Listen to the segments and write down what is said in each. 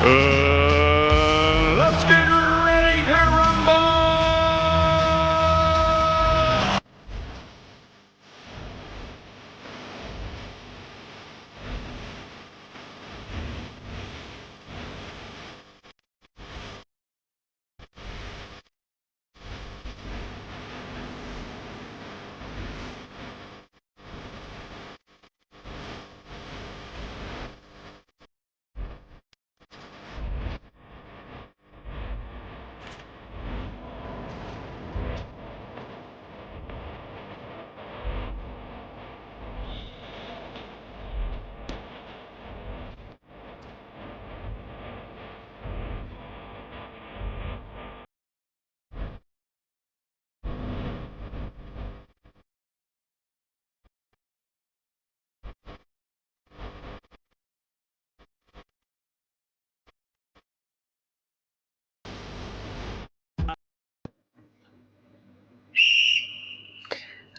Let's get ready to rumble!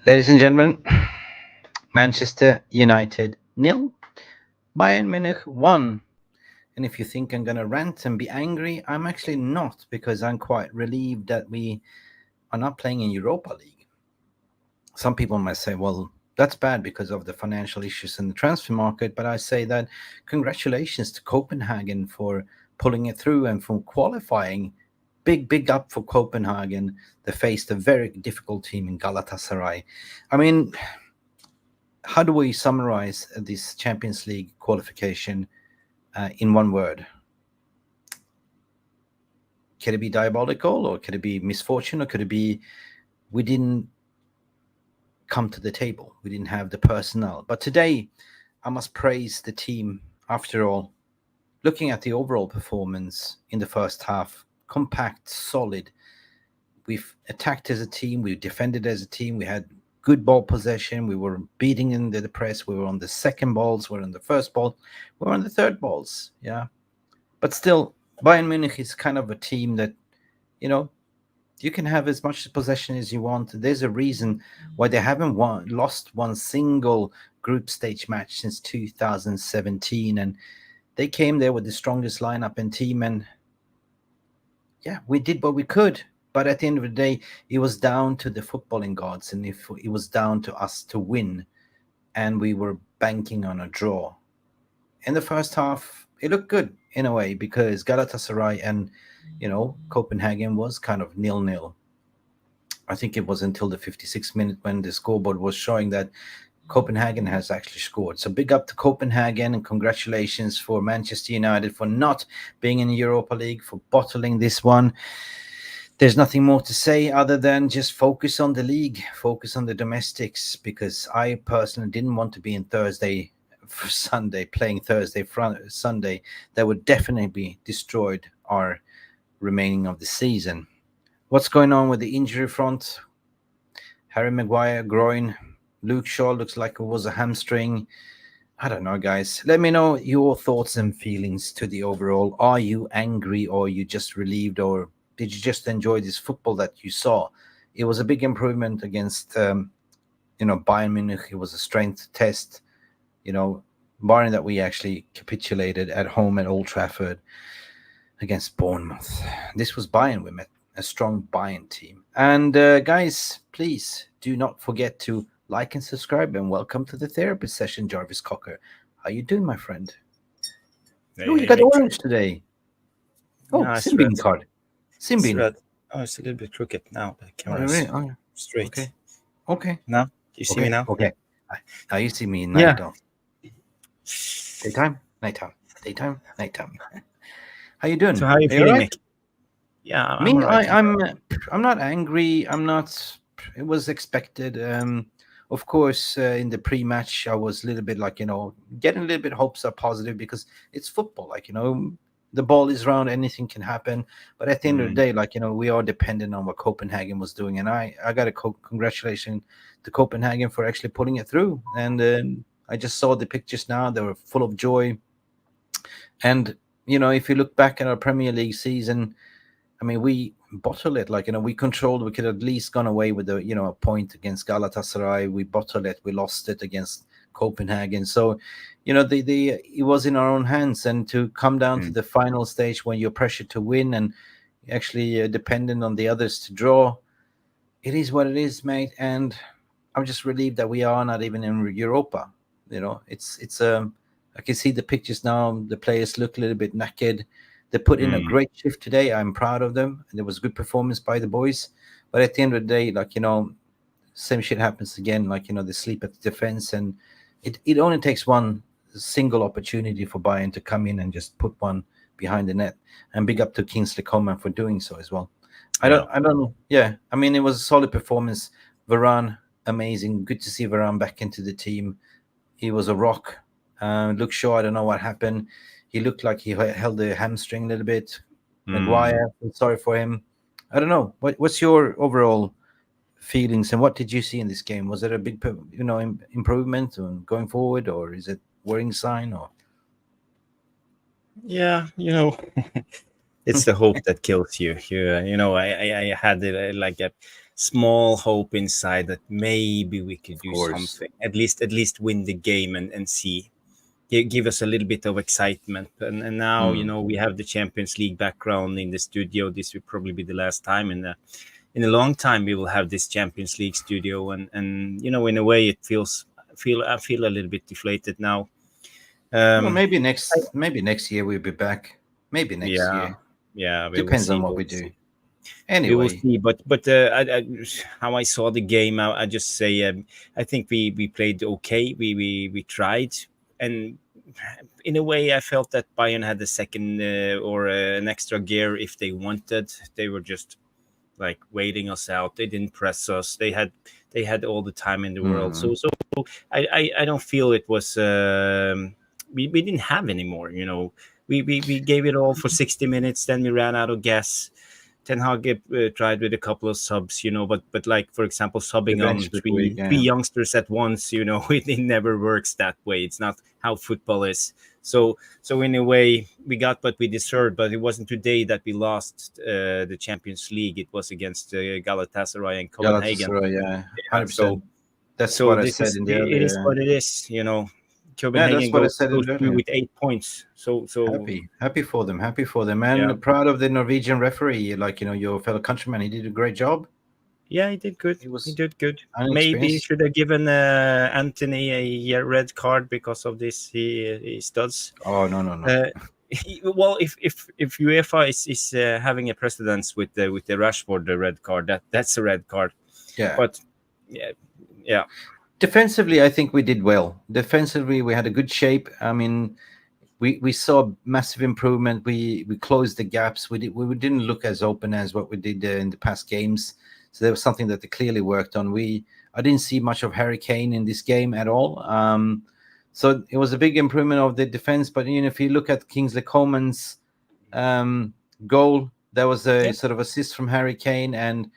Ladies and gentlemen, Manchester United 0, Bayern Munich 1. And if you think I'm going to rant and be angry, I'm actually not, because I'm quite relieved that we are not playing in Europa League. Some people might say, well, that's bad because of the financial issues in the transfer market, but I say that congratulations to Copenhagen for pulling it through and for qualifying. Big up for Copenhagen. They faced a very difficult team in Galatasaray. I mean, how do we summarize this Champions League qualification in one word? Could it be diabolical, or could it be misfortune, or could it be we didn't come to the table? We didn't have the personnel. But today, I must praise the team. After all, looking at the overall performance in the first half, compact, solid. We've attacked as a team. We defended as a team. We had good ball possession. We were beating in the press. We were on the second balls. We were on the first ball. We were on the third balls. Yeah. But still, Bayern Munich is kind of a team that, you can have as much possession as you want. There's a reason why they haven't lost one single group stage match since 2017. And they came there with the strongest lineup and team. And yeah, we did what we could. But at the end of the day, it was down to the footballing gods, and if it was down to us to win, and we were banking on a draw. In the first half, it looked good in a way, because Galatasaray and, Copenhagen was kind of 0-0. I think it was until the 56th minute when the scoreboard was showing that Copenhagen has actually scored. So big up to Copenhagen, and congratulations for Manchester United for not being in the Europa League, for bottling this one. There's nothing more to say other than just focus on the league, focus on the domestics, because I personally didn't want to be in Thursday for Sunday, playing Thursday, Sunday. That would definitely be destroyed our remaining of the season. What's going on with the injury front? Harry Maguire, groin. Luke Shaw looks like it was a hamstring. I don't know, guys. Let me know your thoughts and feelings to the overall. Are you angry, or are you just relieved, or did you just enjoy this football that you saw? It was a big improvement against, Bayern Munich. It was a strength test, barring that we actually capitulated at home at Old Trafford against Bournemouth. This was Bayern we met, a strong Bayern team. And guys, please do not forget to like and subscribe, and welcome to the therapist session, Jarvis Cocker. How you doing, my friend? Hey, Oh, you got Erik. orange today. Oh, No, it's Simbin red. card. It's Simbin. red. Oh, it's a little bit crooked now. The camera is really? Oh, straight. Okay. Now, you see me now? Okay. Now you see me in Yeah. night off. Daytime, nighttime. Daytime, nighttime. How you doing? So how are you all feeling, right? Nick? Yeah, I'm Me, all right. I'm not angry. I'm not. It was expected. Of course, in the pre-match, I was a little bit like, getting a little bit hopes are positive, because it's football. Like, the ball is round, anything can happen. But at the end of the day, like, we are dependent on what Copenhagen was doing, and I got a congratulations to Copenhagen for actually pulling it through. And I just saw the pictures now; they were full of joy. And if you look back at our Premier League season, I mean, we bottled it. Like, we controlled. We could at least gone away with a point against Galatasaray. We bottled it. We lost it against Copenhagen. So, it was in our own hands, and to come down to the final stage when you're pressured to win and actually dependent on the others to draw, it is what it is, mate. And I'm just relieved that we are not even in Europa. It's I can see the pictures now. The players look a little bit knackered. They put in a great shift today. I'm proud of them. And there was good performance by the boys. But at the end of the day, same shit happens again. They sleep at the defense, and it only takes one single opportunity for Bayern to come in and just put one behind the net. And big up to Kingsley Coman for doing so as well. I don't know. Yeah, I mean, it was a solid performance. Varane, amazing. Good to see Varane back into the team. He was a rock. Luke Shaw, I don't know what happened. He looked like he held the hamstring a little bit. Maguire, I'm sorry for him. I don't know. What's your overall feelings, and what did you see in this game? Was it a big, improvement going forward, or is it worrying sign? Or Yeah, it's the hope that kills you. I had like a small hope inside that maybe we could do something, at least win the game and see, give us a little bit of excitement. And now we have the Champions League background in the studio. This will probably be the last time in a long time we will have this Champions League studio, and in a way I feel a little bit deflated now. Well, maybe next year we'll be back. Maybe next year. Yeah, depends on what we do. We will Anyway, see. But how I saw the game, I just say I think we played okay. We tried, and in a way I felt that Bayern had a second or an extra gear if they wanted. They were just like waiting us out. They didn't press us. They had all the time in the world. So I don't feel it was we didn't have any more. We gave it all for 60 minutes. Then we ran out of gas. Ten Hag tried with a couple of subs, but like, for example, subbing on three youngsters at once, it never works that way. It's not how football is. So in a way, we got what we deserved, but it wasn't today that we lost the Champions League. It was against Galatasaray and Copenhagen. Galatasaray, 100%. That's so what I this said is, in the it is what it is, Copenhagen goes through with 8 points. So happy for them. And proud of the Norwegian referee, your fellow countryman. He did a great job. Yeah, he did good. He did good. Maybe he should have given Anthony a red card because of this. He studs. Oh no. Well, if UEFA is having a precedence with the Rashford the red card, that's a red card. Yeah. But yeah. Defensively, I think we did well. Defensively, we had a good shape. I mean, we saw massive improvement. We closed the gaps. We didn't look as open as what we did in the past games. So there was something that they clearly worked on. I didn't see much of Harry Kane in this game at all. So it was a big improvement of the defense. But if you look at Kingsley Coman's goal, there was a sort of assist from Harry Kane, and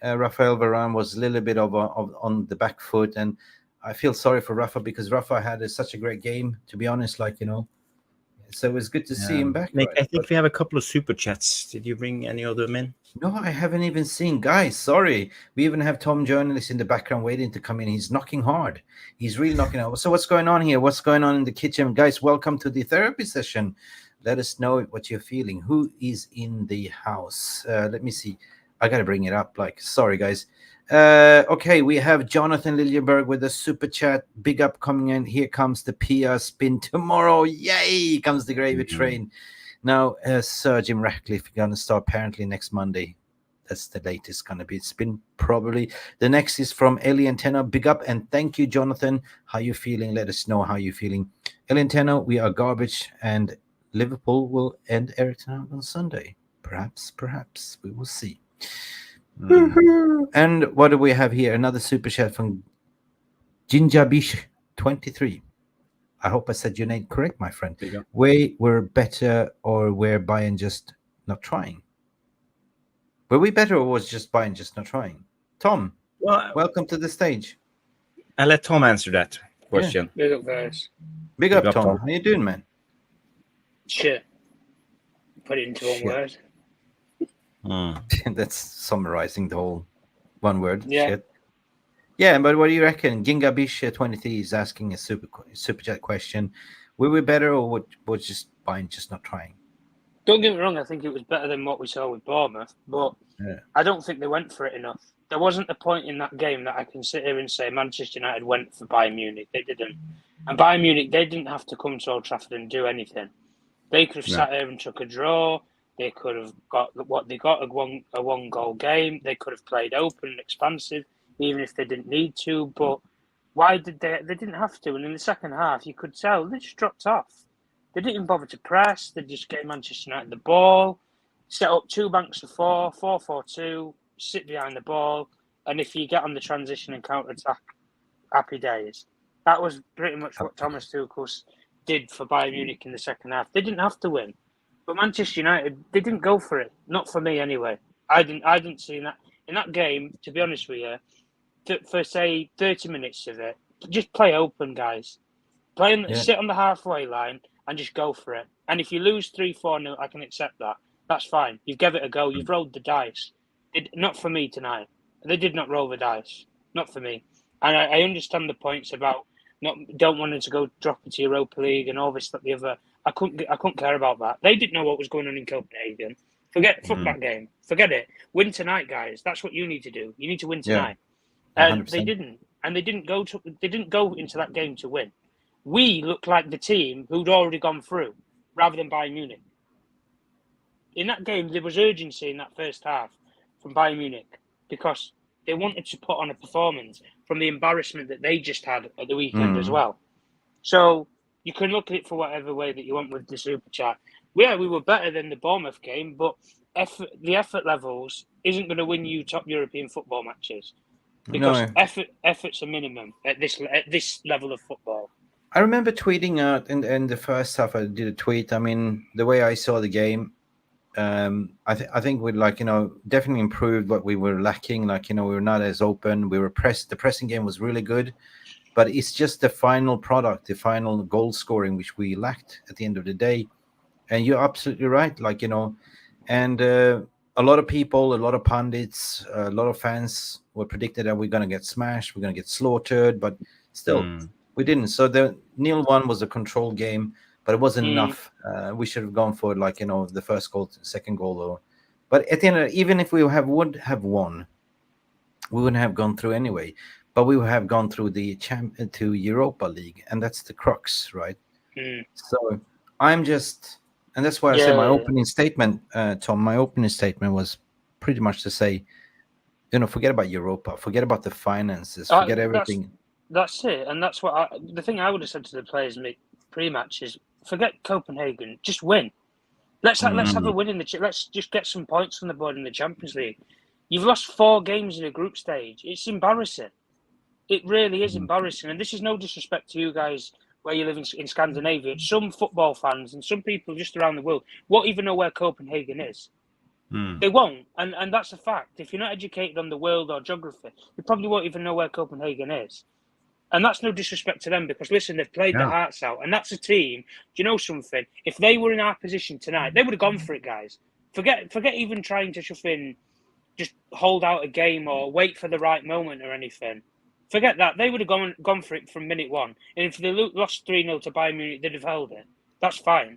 Rafael Varane was a little bit of on the back foot, and I feel sorry for Rafa because Rafa had such a great game, to be honest. So it was good to see him back. Nick, I think we have a couple of super chats. Did you bring any of them in? No, I haven't even seen. Guys, sorry. We even have Tom Journalist in the background waiting to come in. He's knocking hard. He's really knocking out. So what's going on here? What's going on in the kitchen? Guys, welcome to the therapy session. Let us know what you're feeling. Who is in the house? Let me see. I got to bring it up. Sorry, guys. Okay, we have Jonathan Liljeberg with a super chat. Big up coming in. Here comes the PR spin tomorrow. Yay! Comes the gravy train. Now, Sir Jim Ratcliffe going to start apparently next Monday. That's the latest going to be spin, probably. The next is from Alien Tenor. Big up and thank you, Jonathan. How you feeling? Let us know how you feeling. Alien Tenor, we are garbage, and Liverpool will end Erik on Sunday. Perhaps. We will see. And what do we have here? Another super chat from Jinjabish23. I hope I said your name correct, my friend. We were better, or were Bayern just not trying? Were we better, or was just Bayern just not trying? Tom, welcome to the stage. I'll let Tom answer that question. Big up, guys. Big up, Tom. How you doing, man? Shit. Put it into one word. That's summarizing the whole one word. Yeah. Shit. Yeah, but what do you reckon? Gingabish 23 is asking a super chat question. Were we better, or was just Bayern just not trying? Don't get me wrong, I think it was better than what we saw with Bournemouth, but Yeah. I don't think they went for it enough. There wasn't a point in that game that I can sit here and say Manchester United went for Bayern Munich. They didn't. And Bayern Munich, they didn't have to come to Old Trafford and do anything. They could have sat here and took a draw. They could have got what they got, a one-goal game. They could have played open and expansive, even if they didn't need to. But why did they? They didn't have to. And in the second half, you could tell they just dropped off. They didn't even bother to press. They just gave Manchester United the ball, set up two banks of 4-4-2, sit behind the ball, and if you get on the transition and counter-attack, happy days. That was pretty much what Thomas Tuchel did for Bayern Munich in the second half. They didn't have to win. But Manchester United, they didn't go for it. Not for me, anyway. I didn't see that. In that game, to be honest with you, for, say, 30 minutes of it, just play open, guys. Sit on the halfway line and just go for it. And if you lose 3-4-0, I can accept that. That's fine. You've given it a go. You've rolled the dice. Not for me tonight. They did not roll the dice. Not for me. And I understand the points about don't wanting to go drop into Europa League and all this, that, the other. I couldn't care about that. They didn't know what was going on in Copenhagen. Fuck that game. Forget it. Win tonight, guys. That's what you need to do. You need to win tonight. And 100%. They didn't. And they didn't go into that game to win. We looked like the team who'd already gone through, rather than Bayern Munich. In that game, there was urgency in that first half from Bayern Munich because they wanted to put on a performance from the embarrassment that they just had at the weekend as well. So you can look at it for whatever way that you want with the super chat. Yeah, we were better than the Bournemouth game, but the effort levels isn't going to win you top European football matches because effort's a minimum at this level of football. I remember tweeting out in the first half. I did a tweet. I mean, the way I saw the game, I think we definitely improved what we were lacking. We were not as open. We were pressed. The pressing game was really good, but it's just the final product, the final goal scoring, which we lacked at the end of the day. And you're absolutely right. And a lot of people, a lot of pundits, a lot of fans were predicted that we're going to get smashed, we're going to get slaughtered, but still. We didn't. So the 0-1 was a control game, but it wasn't enough. We should have gone for the first goal, second goal. But at the end, even if we would have won, we wouldn't have gone through anyway. But we would have gone through to Europa League, and that's the crux, right? So I'm just, and that's why I said my opening statement, Tom. My opening statement was pretty much to say, forget about Europa, forget about the finances, forget everything. That's it, and that's what the thing I would have said to the players pre-match is forget Copenhagen, just win. Let's have a win in let's just get some points on the board in the Champions League. You've lost 4 games in a group stage. It's embarrassing. It really is embarrassing, and this is no disrespect to you guys where you live in Scandinavia. Some football fans and some people just around the world won't even know where Copenhagen is. They won't, and that's a fact. If you're not educated on the world or geography, you probably won't even know where Copenhagen is. And that's no disrespect to them because, listen, they've played their hearts out. And that's a team. Do you know something? If they were in our position tonight, they would have gone for it, guys. Forget even trying to just hold out a game or wait for the right moment or anything. Forget that. They would have gone for it from minute one. And if they lost 3-0 to Bayern Munich, they'd have held it. That's fine.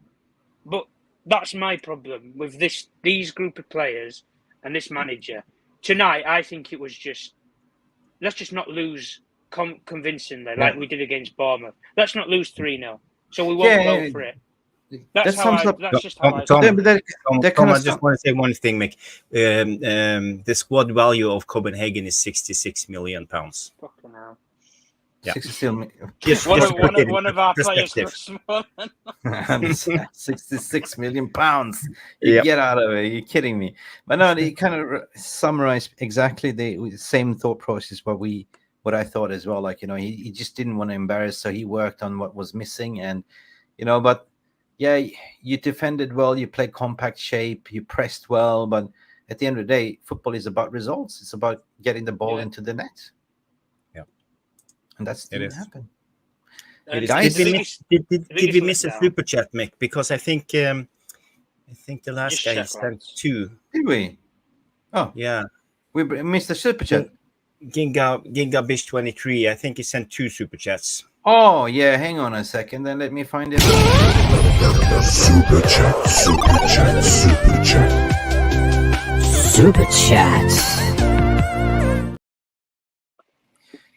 But that's my problem with these group of players and this manager. Tonight, I think it was just, let's just not lose convincingly, like we did against Bournemouth. Let's not lose 3-0, so we won't go for it. That's just how I Tom, I just want to say one thing, Mick. The squad value of Copenhagen is £66 million. Fucking hell. Yeah. 66 one of our players looks small. 66 million pounds. Get out of it. You're kidding me. But no, it kind of summarized exactly the same thought process what I thought as well. He just didn't want to embarrass, so he worked on what was missing. And but you defended well, you played compact shape, you pressed well, but at the end of the day, football is about results. It's about getting the ball into the net. And that didn't happen. Did we miss a super chat, Mick? Because I think the last guy sent 2. Did we? Oh yeah, we missed the super chat. Ginga Bish 23. I think he sent 2 super chats. Oh yeah, hang on a second. Then let me find it. Super chat, super chat, super chat. Super chat.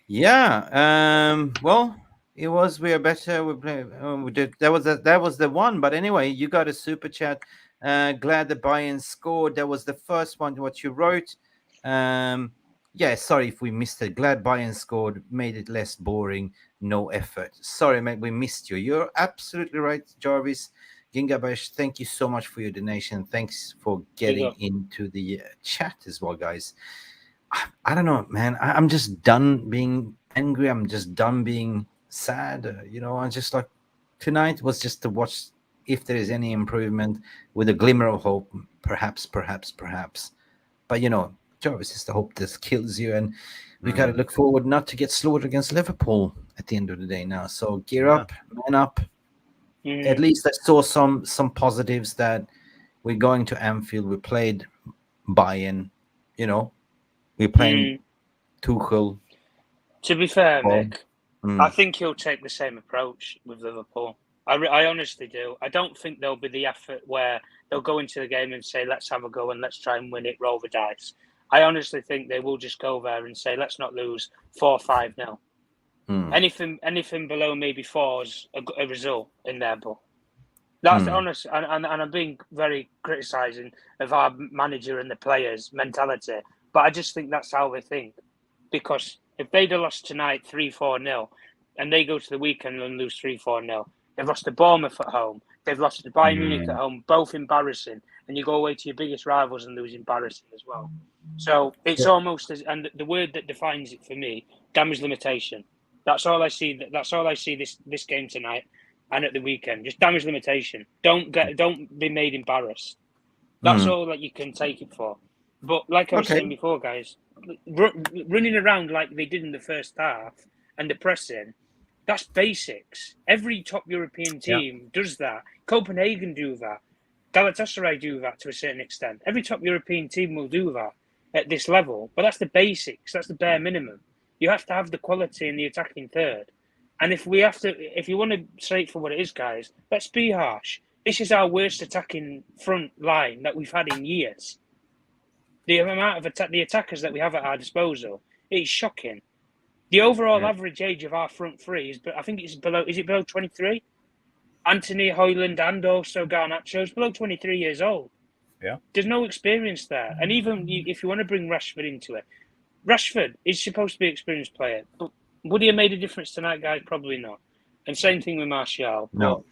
Yeah. Well, it was we are better. We did. That was the one. But anyway, you got a super chat. Glad the Bayern scored. That was the first one. What you wrote. Yeah. Sorry if we missed it. Glad Bayern scored. Made it less boring. No effort. Sorry, mate. We missed you. You're absolutely right, Jarvis. Gingabash, thank you so much for your donation. Thanks for getting into the chat as well, guys. I don't know, man. I'm just done being angry. I'm just done being sad. I'm just like, tonight was just to watch if there is any improvement with a glimmer of hope. Perhaps. But, Jarvis is the hope that kills you. And we got to look forward not to get slaughtered against Liverpool at the end of the day now. So gear up, man up. At least I saw some positives that we're going to Anfield. We played Bayern, we're playing Tuchel. To be fair, Mick, I think he'll take the same approach with Liverpool. I honestly do. I don't think there'll be the effort where they'll go into the game and say, let's have a go and let's try and win it, roll the dice. I honestly think they will just go there and say, let's not lose 4-5-0. Anything below maybe 4 is a result in their book. That's honest, and I'm being very criticising of our manager and the players' mentality. But I just think that's how they think. Because if they'd have lost tonight 3-4-0, and they go to the weekend and lose 3-4-0, they've lost to Bournemouth at home, they've lost to Bayern Munich at home, both embarrassing, and you go away to your biggest rivals and lose embarrassing as well. So it's almost as, and the word that defines it for me, damage limitation. That's all I see. That's all I see this game tonight and at the weekend. Just damage limitation. Don't be made embarrassed. That's all that you can take it for. But like I was saying before, guys, running around like they did in the first half and the pressing, that's basics. Every top European team does that. Copenhagen do that. Galatasaray do that to a certain extent. Every top European team will do that at this level. But that's the basics. That's the bare minimum. You have to have the quality in the attacking third. And if you want to say it for what it is, guys, let's be harsh. This is our worst attacking front line that we've had in years. The amount of the attackers that we have at our disposal, it's shocking. The overall average age of our front three is, I think it's below. Is it below 23? Anthony, Hojlund, and also Garnacho is below 23 years old. Yeah, there's no experience there. And even if you want to bring Rashford into it, Rashford is supposed to be an experienced player, but would he have made a difference tonight, guys? Probably not. And same thing with Martial. No.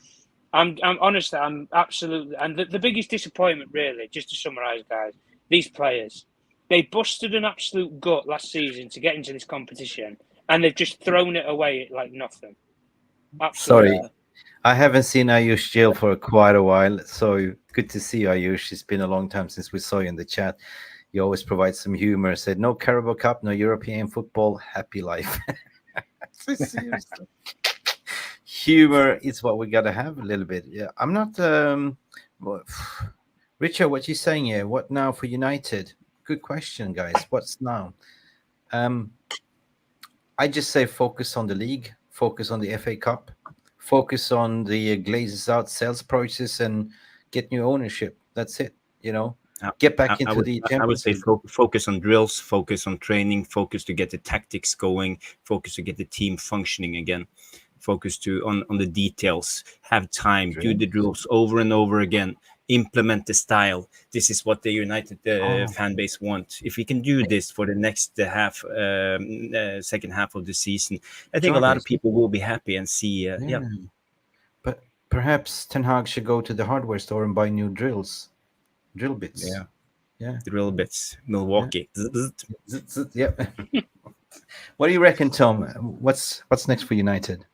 I'm honestly, I'm absolutely, and the biggest disappointment, really, just to summarise, guys, these players, they busted an absolute gut last season to get into this competition, and they've just thrown it away like nothing. Absolutely. Sorry, I haven't seen Ayush Jail for quite a while, so good to see you, Ayush. It's been a long time since we saw you in the chat. You always provide some humor. Said, no Carabao Cup, no European football, happy life. Seriously. Humor is what we got to have a little bit. Yeah, I'm not... Richard, what you saying here? What now for United? Good question, guys. What's now? I just say focus on the league, focus on the FA Cup, focus on the Glazes out sales process and get new ownership. That's it, Get back into the Champions. I would say focus on drills, focus on training, focus to get the tactics going, focus to get the team functioning again, focus on the details, have time, do the drills over and over again, implement the style. This is what the United fan base want. If we can do this for the next second half of the season, I think a lot of people will be happy and see. But perhaps Ten Hag should go to the hardware store and buy new drill bits. Yeah. Drill bits. Milwaukee. Yeah. What do you reckon, Tom? What's next for United?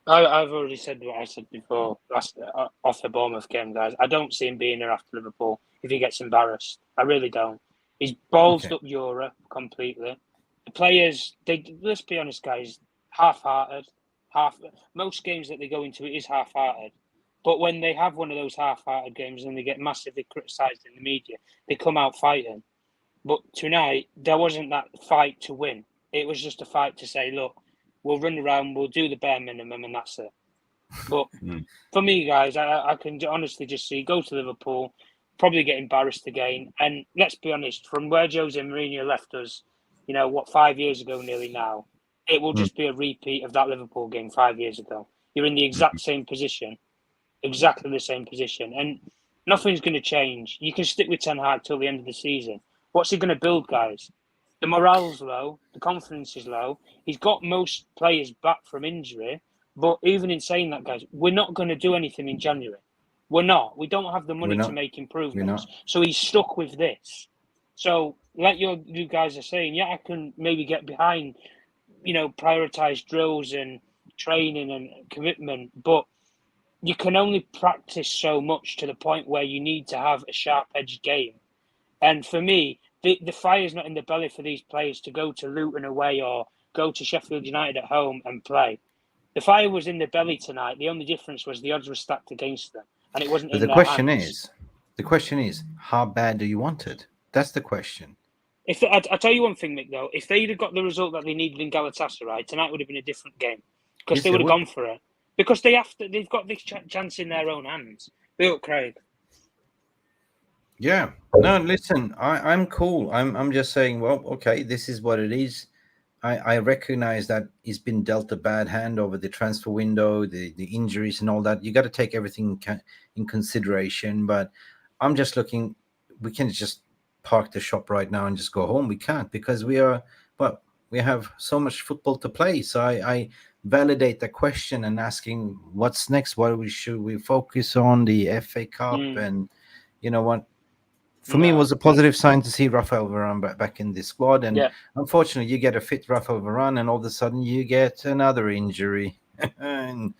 I've already said what I said before. Off the Bournemouth game, guys. I don't see him being there after Liverpool if he gets embarrassed. I really don't. He's ballsed up Europe completely. The players, let's be honest, guys, half-hearted. Most games that they go into, it is half-hearted. But when they have one of those half-hearted games and they get massively criticised in the media, they come out fighting. But tonight, there wasn't that fight to win. It was just a fight to say, look, we'll run around, we'll do the bare minimum, and that's it. But for me, guys, I can honestly just see, go to Liverpool, probably get embarrassed again. And let's be honest, from where Jose Mourinho left us, 5 years ago nearly now, it will just be a repeat of that Liverpool game 5 years ago. You're in the exact same position, exactly the same position. And nothing's going to change. You can stick with Ten Hag till the end of the season. What's he going to build, guys? The morale's low. The confidence is low. He's got most players back from injury. But even in saying that, guys, we're not going to do anything in January. We're not. We don't have the money to make improvements. So he's stuck with this. So like you guys are saying, yeah, I can maybe get behind, prioritise drills and training and commitment. But you can only practice so much to the point where you need to have a sharp-edged game. And for me, the fire's not in the belly for these players to go to Luton away or go to Sheffield United at home and play. The fire was in the belly tonight. The only difference was the odds were stacked against them, and it wasn't. But the question is, how bad do you want it? That's the question. I tell you one thing, Mick, though, if they'd have got the result that they needed in Galatasaray, tonight would have been a different game because they would have gone for it. Because they've got this chance in their own hands. Bill Craig. Yeah. No, listen, I'm cool. I'm just saying, well, okay, this is what it is. I recognize that he's been dealt a bad hand over the transfer window, the injuries and all that. You got to take everything in consideration. But I'm just looking, we can just park the shop right now and just go home. We can't because we have so much football to play. So I validate the question and asking what's next. What should we focus on? The FA Cup and you know what? For me, it was a positive sign to see Rafael Varane back in the squad. And unfortunately, you get a fit Rafael Varane, and all of a sudden you get another injury. in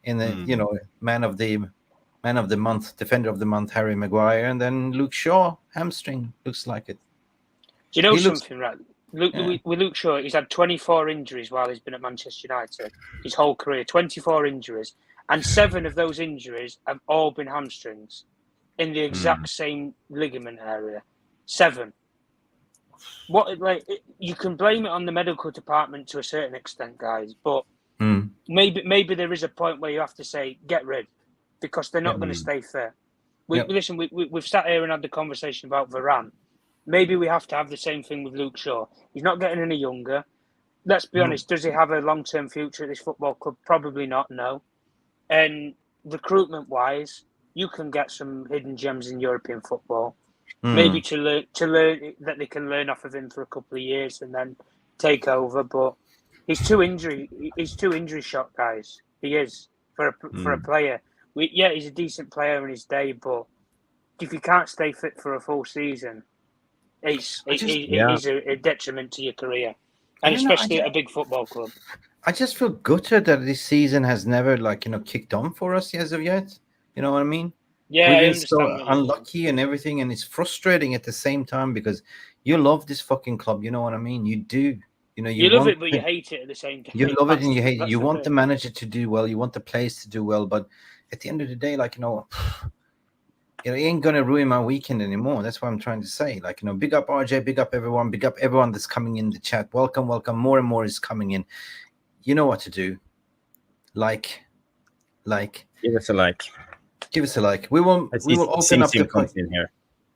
the man of the month, defender of the month, Harry Maguire, and then Luke Shaw hamstring looks like it. Do you know something, right? With Luke Shaw, he's had 24 injuries while he's been at Manchester United. His whole career, 24 injuries, and 7 of those injuries have all been hamstrings. In the exact same ligament area, 7. You can blame it on the medical department to a certain extent, guys. But maybe there is a point where you have to say get rid, because they're not going to stay fit. Listen, we've sat here and had the conversation about Varane. Maybe we have to have the same thing with Luke Shaw. He's not getting any younger. Let's be honest. Does he have a long-term future at this football club? Probably not. No. And recruitment-wise, you can get some hidden gems in European football, maybe to learn that they can learn off of him for a couple of years and then take over. But he's too injury shot, guys. He is for a player. He's a decent player in his day, but if you can't stay fit for a full season, it's a detriment to your career, and especially at a big football club. I just feel gutted that this season has never kicked on for us as of yet. You know what I mean? Yeah, we've been so unlucky and everything, and it's frustrating at the same time because you love this fucking club. You know what I mean? You do. You love it, but you hate it at the same time. You love it and you hate it. You want the manager to do well. You want the players to do well, but at the end of the day, it ain't gonna ruin my weekend anymore. That's what I'm trying to say. Big up RJ, big up everyone that's coming in the chat. Welcome. More and more is coming in. You know what to do. Give us a like. Give us a like. We will open up the in here.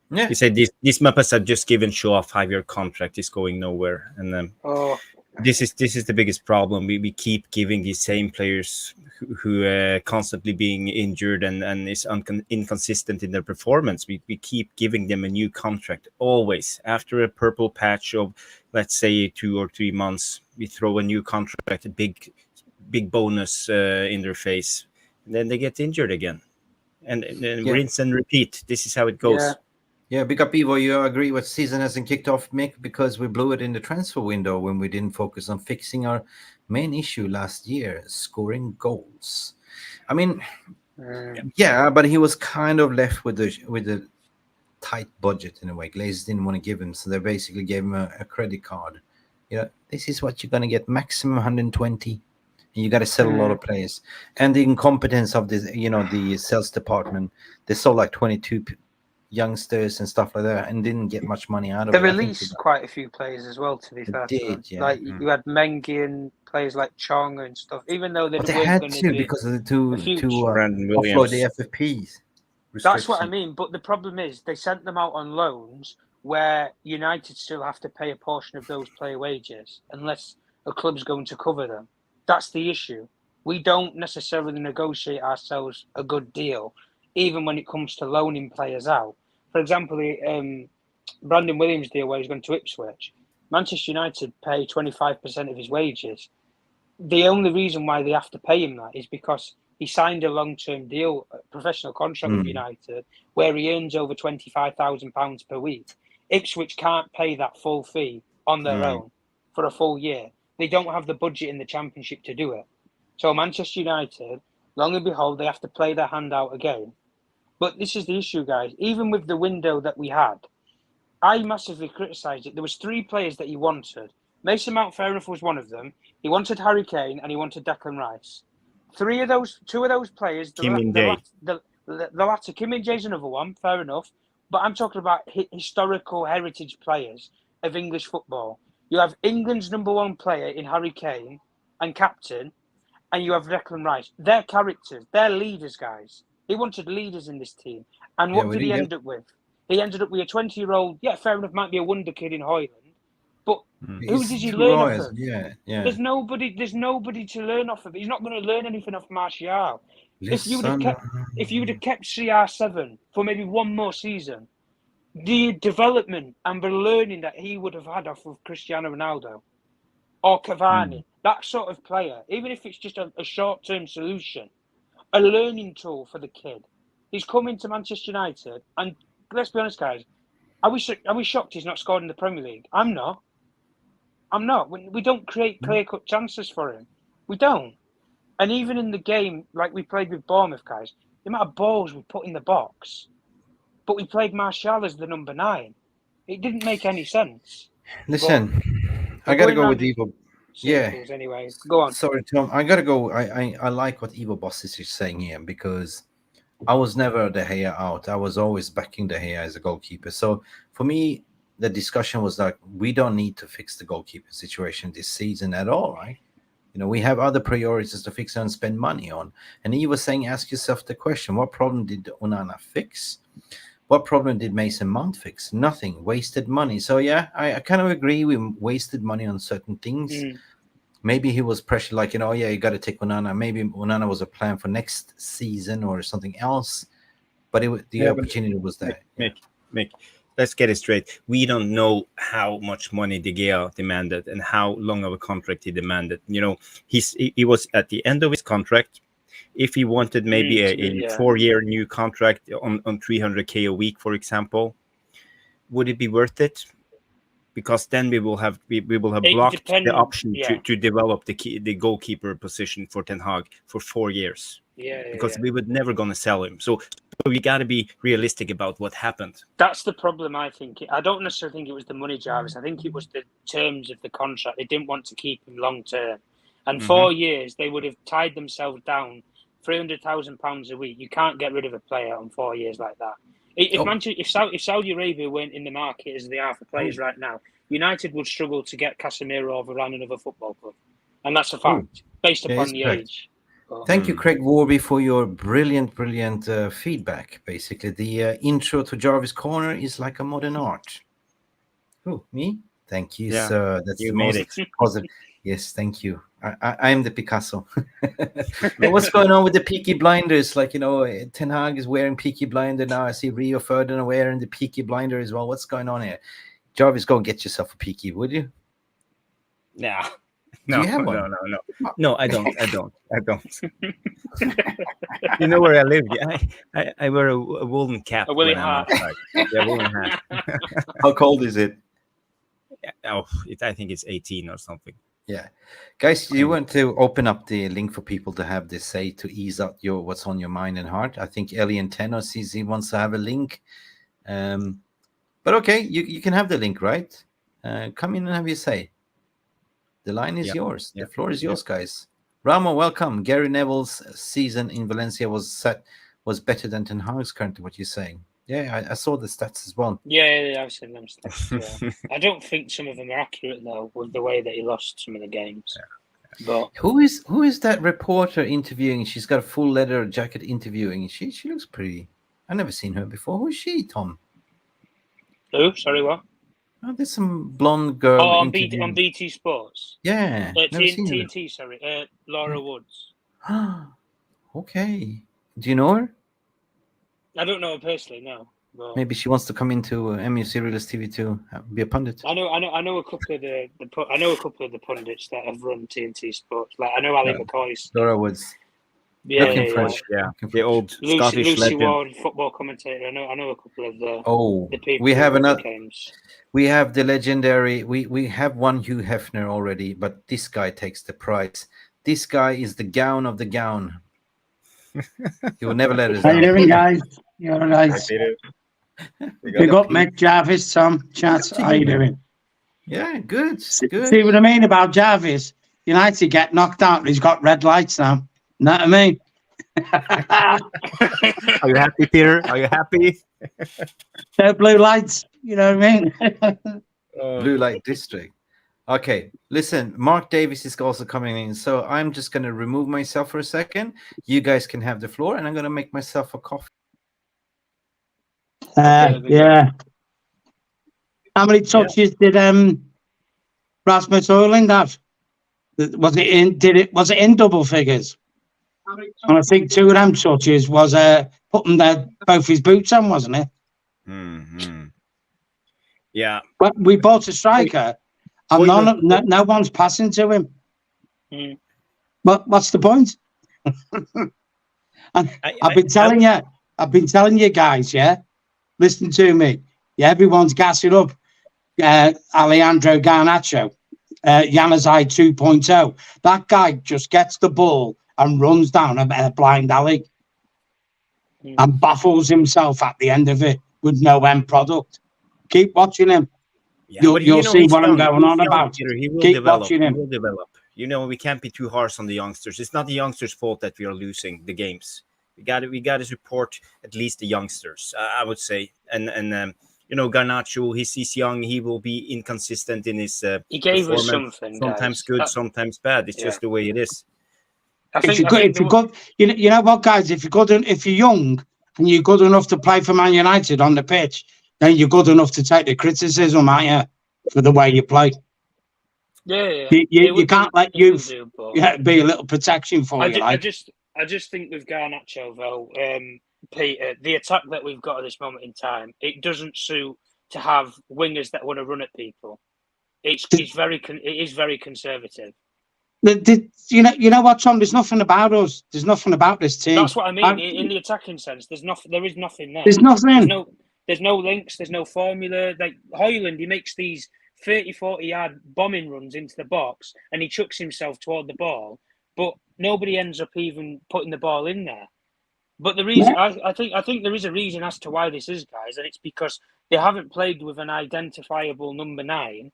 Yeah. He said these Muppets have just given Shaw a 5-year contract. He's going nowhere, and this is the biggest problem. We keep giving these same players who constantly being injured and is inconsistent in their performance. We keep giving them a new contract always after a purple patch of, let's say, 2 or 3 months. We throw a new contract, a big bonus in their face, and then they get injured again. And rinse and repeat. This is how it goes. Yeah, big up Evo. You agree what season hasn't kicked off, Mick, because we blew it in the transfer window when we didn't focus on fixing our main issue last year, scoring goals. I mean, but he was kind of left with a tight budget in a way. Glazers didn't want to give him, so they basically gave him a credit card. This is what you're going to get, maximum 120. You got to sell a lot of players, and the incompetence of the sales department. They sold 22 youngsters and stuff like that, and didn't get much money out of They it. I think released quite a few players as well, to be they fair. to them. did, yeah. Like you had Mengi and players like Chong and stuff, even though they But they weren't had going to to be. because of the future. Brandon offload the Williams. FFPs. That's what I restriction. mean. But the problem is they sent them out on loans where United still have to pay a portion of those player wages unless a club's going to cover them. That's the issue. We don't necessarily negotiate ourselves a good deal, even when it comes to loaning players out. For example, Brandon Williams' deal where he's going to Ipswich, Manchester United pay 25% of his wages. The only reason why they have to pay him that is because he signed a long-term deal, a professional contract with United, where he earns over £25,000 per week. Ipswich can't pay that full fee on their own for a full year. They don't have the budget in the Championship to do it. So Manchester United, long and behold, they have to play their hand out again. But this is the issue, guys. Even with the window that we had, I massively criticised it. There was 3 players that he wanted. Mason Mount, fair enough, was one of them. He wanted Harry Kane and he wanted Declan Rice. 2 of those players, the latter, Kim Min-jae's another one, fair enough. But I'm talking about historical heritage players of English football. You have England's number 1 player in Harry Kane and captain, and you have Declan Rice. They're characters, they're leaders, guys. He wanted leaders in this team. And what did he end up with? He ended up with a 20-year-old, fair enough, might be a wonder kid in Hojlund. But who did he learn off of? Yeah. There's nobody to learn off of. He's not going to learn anything off Martial. If you would have kept CR7 for maybe one more season, the development and the learning that he would have had off of Cristiano Ronaldo or Cavani, that sort of player, even if it's just a short-term solution, a learning tool for the kid. He's come into Manchester United, and let's be honest, guys, are we shocked he's not scored in the Premier League? I'm not. We don't create clear-cut chances for him. We don't. And even in the game, like we played with Bournemouth, guys, the amount of balls we put in the box, but we played Martial as the number 9. It didn't make any sense. Listen, I got to go with Evo. Yeah. Anyway, go on. Sorry, Tom. I got to go. I like what Evo Boss is saying here because I was never De Gea out. I was always backing De Gea as a goalkeeper. So for me, the discussion was like, we don't need to fix the goalkeeper situation this season at all, right? You know, we have other priorities to fix and spend money on. And he was saying, ask yourself the question, what problem did Onana fix? What problem did Mason Mount fix? Nothing. Wasted money. So, yeah, I kind of agree. We wasted money on certain things. Maybe he was pressured, like, you got to take Onana. Maybe Onana was a plan for next season or something else. But the opportunity was there. Mick, let's get it straight. We don't know how much money De Gea demanded and how long of a contract he demanded. You know, he was at the end of his contract. If he wanted maybe a 4-year new contract on 300K a week, for example, would it be worth it? Because then we will have blocked the option to develop the goalkeeper position for Ten Hag for 4 years. Because we would never gonna sell him. So we got to be realistic about what happened. That's the problem, I think. I don't necessarily think it was the money, Jarvis. I think it was the terms of the contract. They didn't want to keep him long term. And 4 years, they would have tied themselves down £300,000 a week. You can't get rid of a player on 4 years like that. If Saudi Arabia weren't in the market as they are for players right now, United would struggle to get Casemiro over around another football club. And that's a fact, based upon the age. Thank you, Craig Warby, for your brilliant feedback. Basically, the intro to Jarvis Corner is like a modern art. Who, me? Thank you, sir. That's you the made most it. positive. Yes, thank you. I am the Picasso. But what's going on with the Peaky Blinders? Like, Ten Hag is wearing Peaky Blinder now. I see Rio Ferdinand wearing the Peaky Blinder as well. What's going on here? Jarvis, go and get yourself a Peaky, would you? No. Do you have one? No, I don't. You know where I live? I wear a woolen cap. A woolen hat. Yeah, woolen hat. How cold is it? I think it's 18 or something. Yeah. Guys, you want to open up the link for people to have this say to ease up what's on your mind and heart. I think Ellie and Tenor CZ wants to have a link. But okay, you can have the link, right? Come in and have your say. The line is yours. The floor is yours, guys. Ramo, welcome. Gary Neville's season in Valencia was better than Ten Hag's currently. What you're saying? Yeah, I saw the stats as well. Yeah, I've seen them stats. Yeah. I don't think some of them are accurate though, with the way that he lost some of the games. But Who is that reporter interviewing? She's got a full leather jacket interviewing. She looks pretty. I've never seen her before. Who is she, Tom? who? Sorry, what? Oh, there's some blonde girl Oh, on interviewing. BT Sports. Yeah, never seen her. TNT. Sorry, Laura Woods. Okay. Do you know her? I don't know her personally, no. But Maybe she wants to come into Mufc Realist TV to be a pundit. I know a couple of the pundits that have run TNT Sports. Like I know Ali McCoy's. Laura Woods. Yeah, Looking fresh. Yeah, Looking the fresh. old Scottish Lucy legend. Ward, football commentator. I know a couple of the people. We have who run the another. games. We have the legendary. We have one Hugh Hefner already, but this guy takes the prize. This guy is the gown of the gown. He will never let us How you down. doing, guys? You all right? Big up, Mick Jarvis, Tom, chat. How you doing? Yeah, good. Good. See what I mean about Jarvis? United get knocked out. He's got red lights now. Know what I mean? Are you happy, Peter? Are you happy? They're blue lights. You know what I mean? Blue Light District. Okay, listen, Mark Davis is also coming in, so I'm just going to remove myself for a second. You guys can have the floor, and I'm going to make myself a coffee. Yeah. How many touches did Rasmus Hojlund have? Was it in double figures? And I think 2 of them touches was putting both his boots on, wasn't it? Mm-hmm. Yeah. But we bought a striker, and no one's passing to him. Mm. But what's the point? And I've been telling you guys, yeah. Listen to me. Yeah, everyone's gassing up. Alejandro Garnacho, Januzaj 2.0. That guy just gets the ball and runs down a blind alley and baffles himself at the end of it with no end product. Keep watching him. Yeah, you'll see what I'm going on about. Peter. He will Keep develop. watching He him. will develop. You know, we can't be too harsh on the youngsters. It's not the youngsters' fault that we are losing the games. We got to support at least the youngsters, I would say. And you know, Garnacho, he's young. He will be inconsistent in his He gave us performance. something. Sometimes guys. good, sometimes bad. It's just the way it is. If you're good, you know what, guys? If you're young and you're good enough to play for Man United on the pitch, then you're good enough to take the criticism, aren't you, for the way you play? Yeah. You can't let youth be a little protection for you. I just think with Garnacho though, Peter, the attack that we've got at this moment in time, it doesn't suit to have wingers that want to run at people. It is very conservative. You know what, Tom? There's nothing about us. There's nothing about this team. That's what I mean. In the attacking sense, there is nothing there. There's nothing. There's no links. There's no formula. Like Hojlund, he makes these 30, 40-yard bombing runs into the box, and he chucks himself toward the ball, but nobody ends up even putting the ball in there. But the reason, I think there is a reason as to why this is, guys, and it's because they haven't played with an identifiable number 9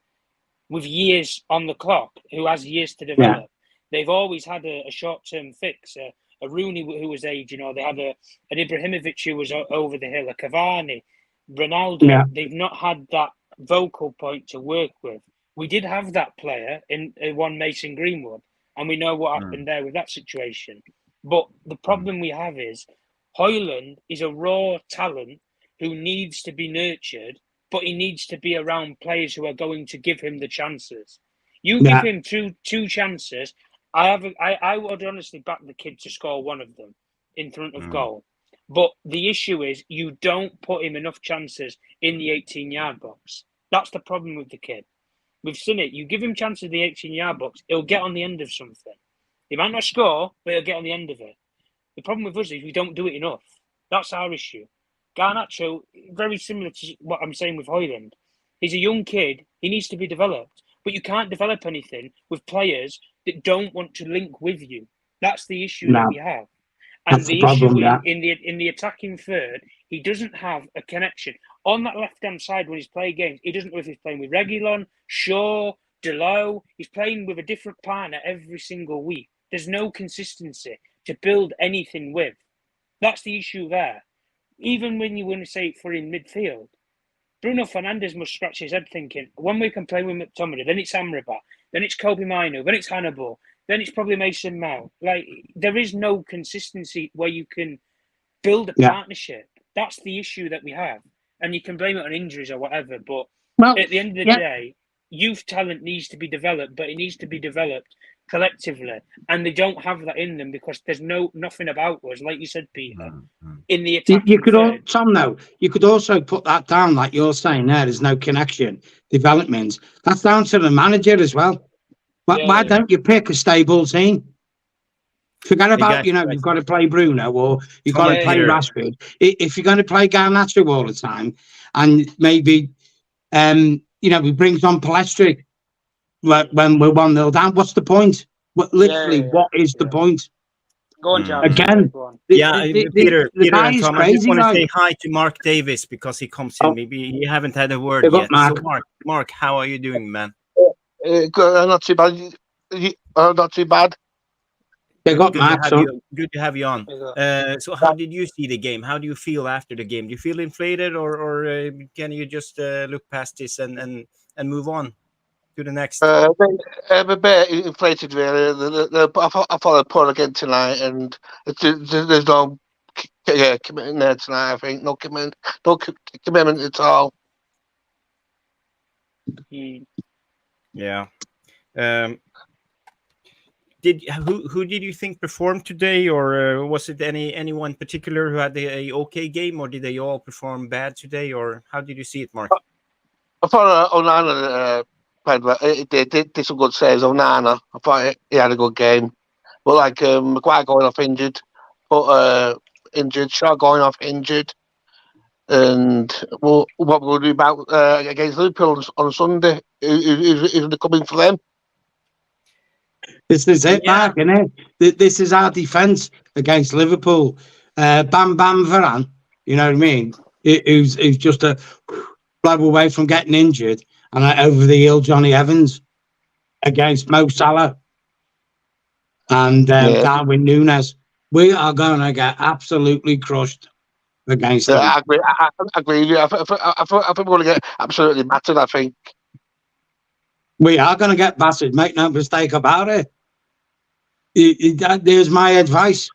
with years on the clock, who has years to develop. Yeah. They've always had a short-term fix, a Rooney who was aging, or they had an Ibrahimovic who was over the hill, a Cavani, Ronaldo. Yeah. They've not had that vocal point to work with. We did have that player in one Mason Greenwood, and we know what happened there with that situation. But the problem we have is Hojlund is a raw talent who needs to be nurtured, but he needs to be around players who are going to give him the chances. You give him two chances. I would honestly back the kid to score one of them in front of goal. But the issue is you don't put him enough chances in the 18-yard box. That's the problem with the kid. We've seen it. You give him chances in the 18-yard box, he'll get on the end of something. He might not score, but he'll get on the end of it. The problem with us is we don't do it enough. That's our issue. Garnacho, very similar to what I'm saying with Hojlund. He's a young kid. He needs to be developed. But you can't develop anything with players that don't want to link with you. That's the issue that we have. And that's the problem, in the attacking third, he doesn't have a connection. On that left-hand side when he's playing games, he doesn't know if he's playing with Reguilon, Shaw, Delo. He's playing with a different partner every single week. There's no consistency to build anything with. That's the issue there. even when you want to say for in midfield, Bruno Fernandes must scratch his head thinking, when we can play with McTominay, then it's Amrabat, then it's Kobe Mino, then it's Hannibal, then it's probably Mason Mount. Like, there is no consistency where you can build a partnership. That's the issue that we have. And you can blame it on injuries or whatever, but at the end of the day, youth talent needs to be developed, but it needs to be developed collectively. And they don't have that in them because there's nothing about us, like you said, Peter, in the attack. You could Tom, though, you could also put that down, like you're saying there's no connection, development. That's down to the manager as well. But why don't you pick a stable team? Forget about, you've got to play Bruno or you've got to play Rashford. If you're going to play Garnacho all the time and maybe, he brings on Palestri when we're 1-0 down, what's the point? What is the point? Go on, John. Again. Peter and Tom, I just want to say hi to Mark Davis because he comes in. Maybe you haven't had a word yet. Mark. So Mark, how are you doing, man? Not too bad. Not too bad. They got good to have you on. So how did you see the game? How do you feel after the game? Do you feel inflated or can you just look past this and move on to the next? I'm a bit inflated, really. I thought poor again tonight, and there's no commitment there tonight. I think no commitment at all. Yeah. Who did you think performed today, or was it anyone particular who had a okay game, or did they all perform bad today, or how did you see it, Mark? I thought Onana played well. He did some good saves. Onana, I thought he had a good game, but like Maguire going off injured, Shaw going off injured, and what we'll do about against Liverpool on Sunday? Who's coming for them? This is it, Mark, isn't it? This is our defence against Liverpool. Bam Bam Varane, you know what I mean? Who's just a blow away from getting injured, and over the hill Johnny Evans against Mo Salah and Darwin Núñez. We are going to get absolutely crushed against them. I agree with you. I think we're going to get absolutely battered, I think. We are going to get battered, make no mistake about it. There's my advice.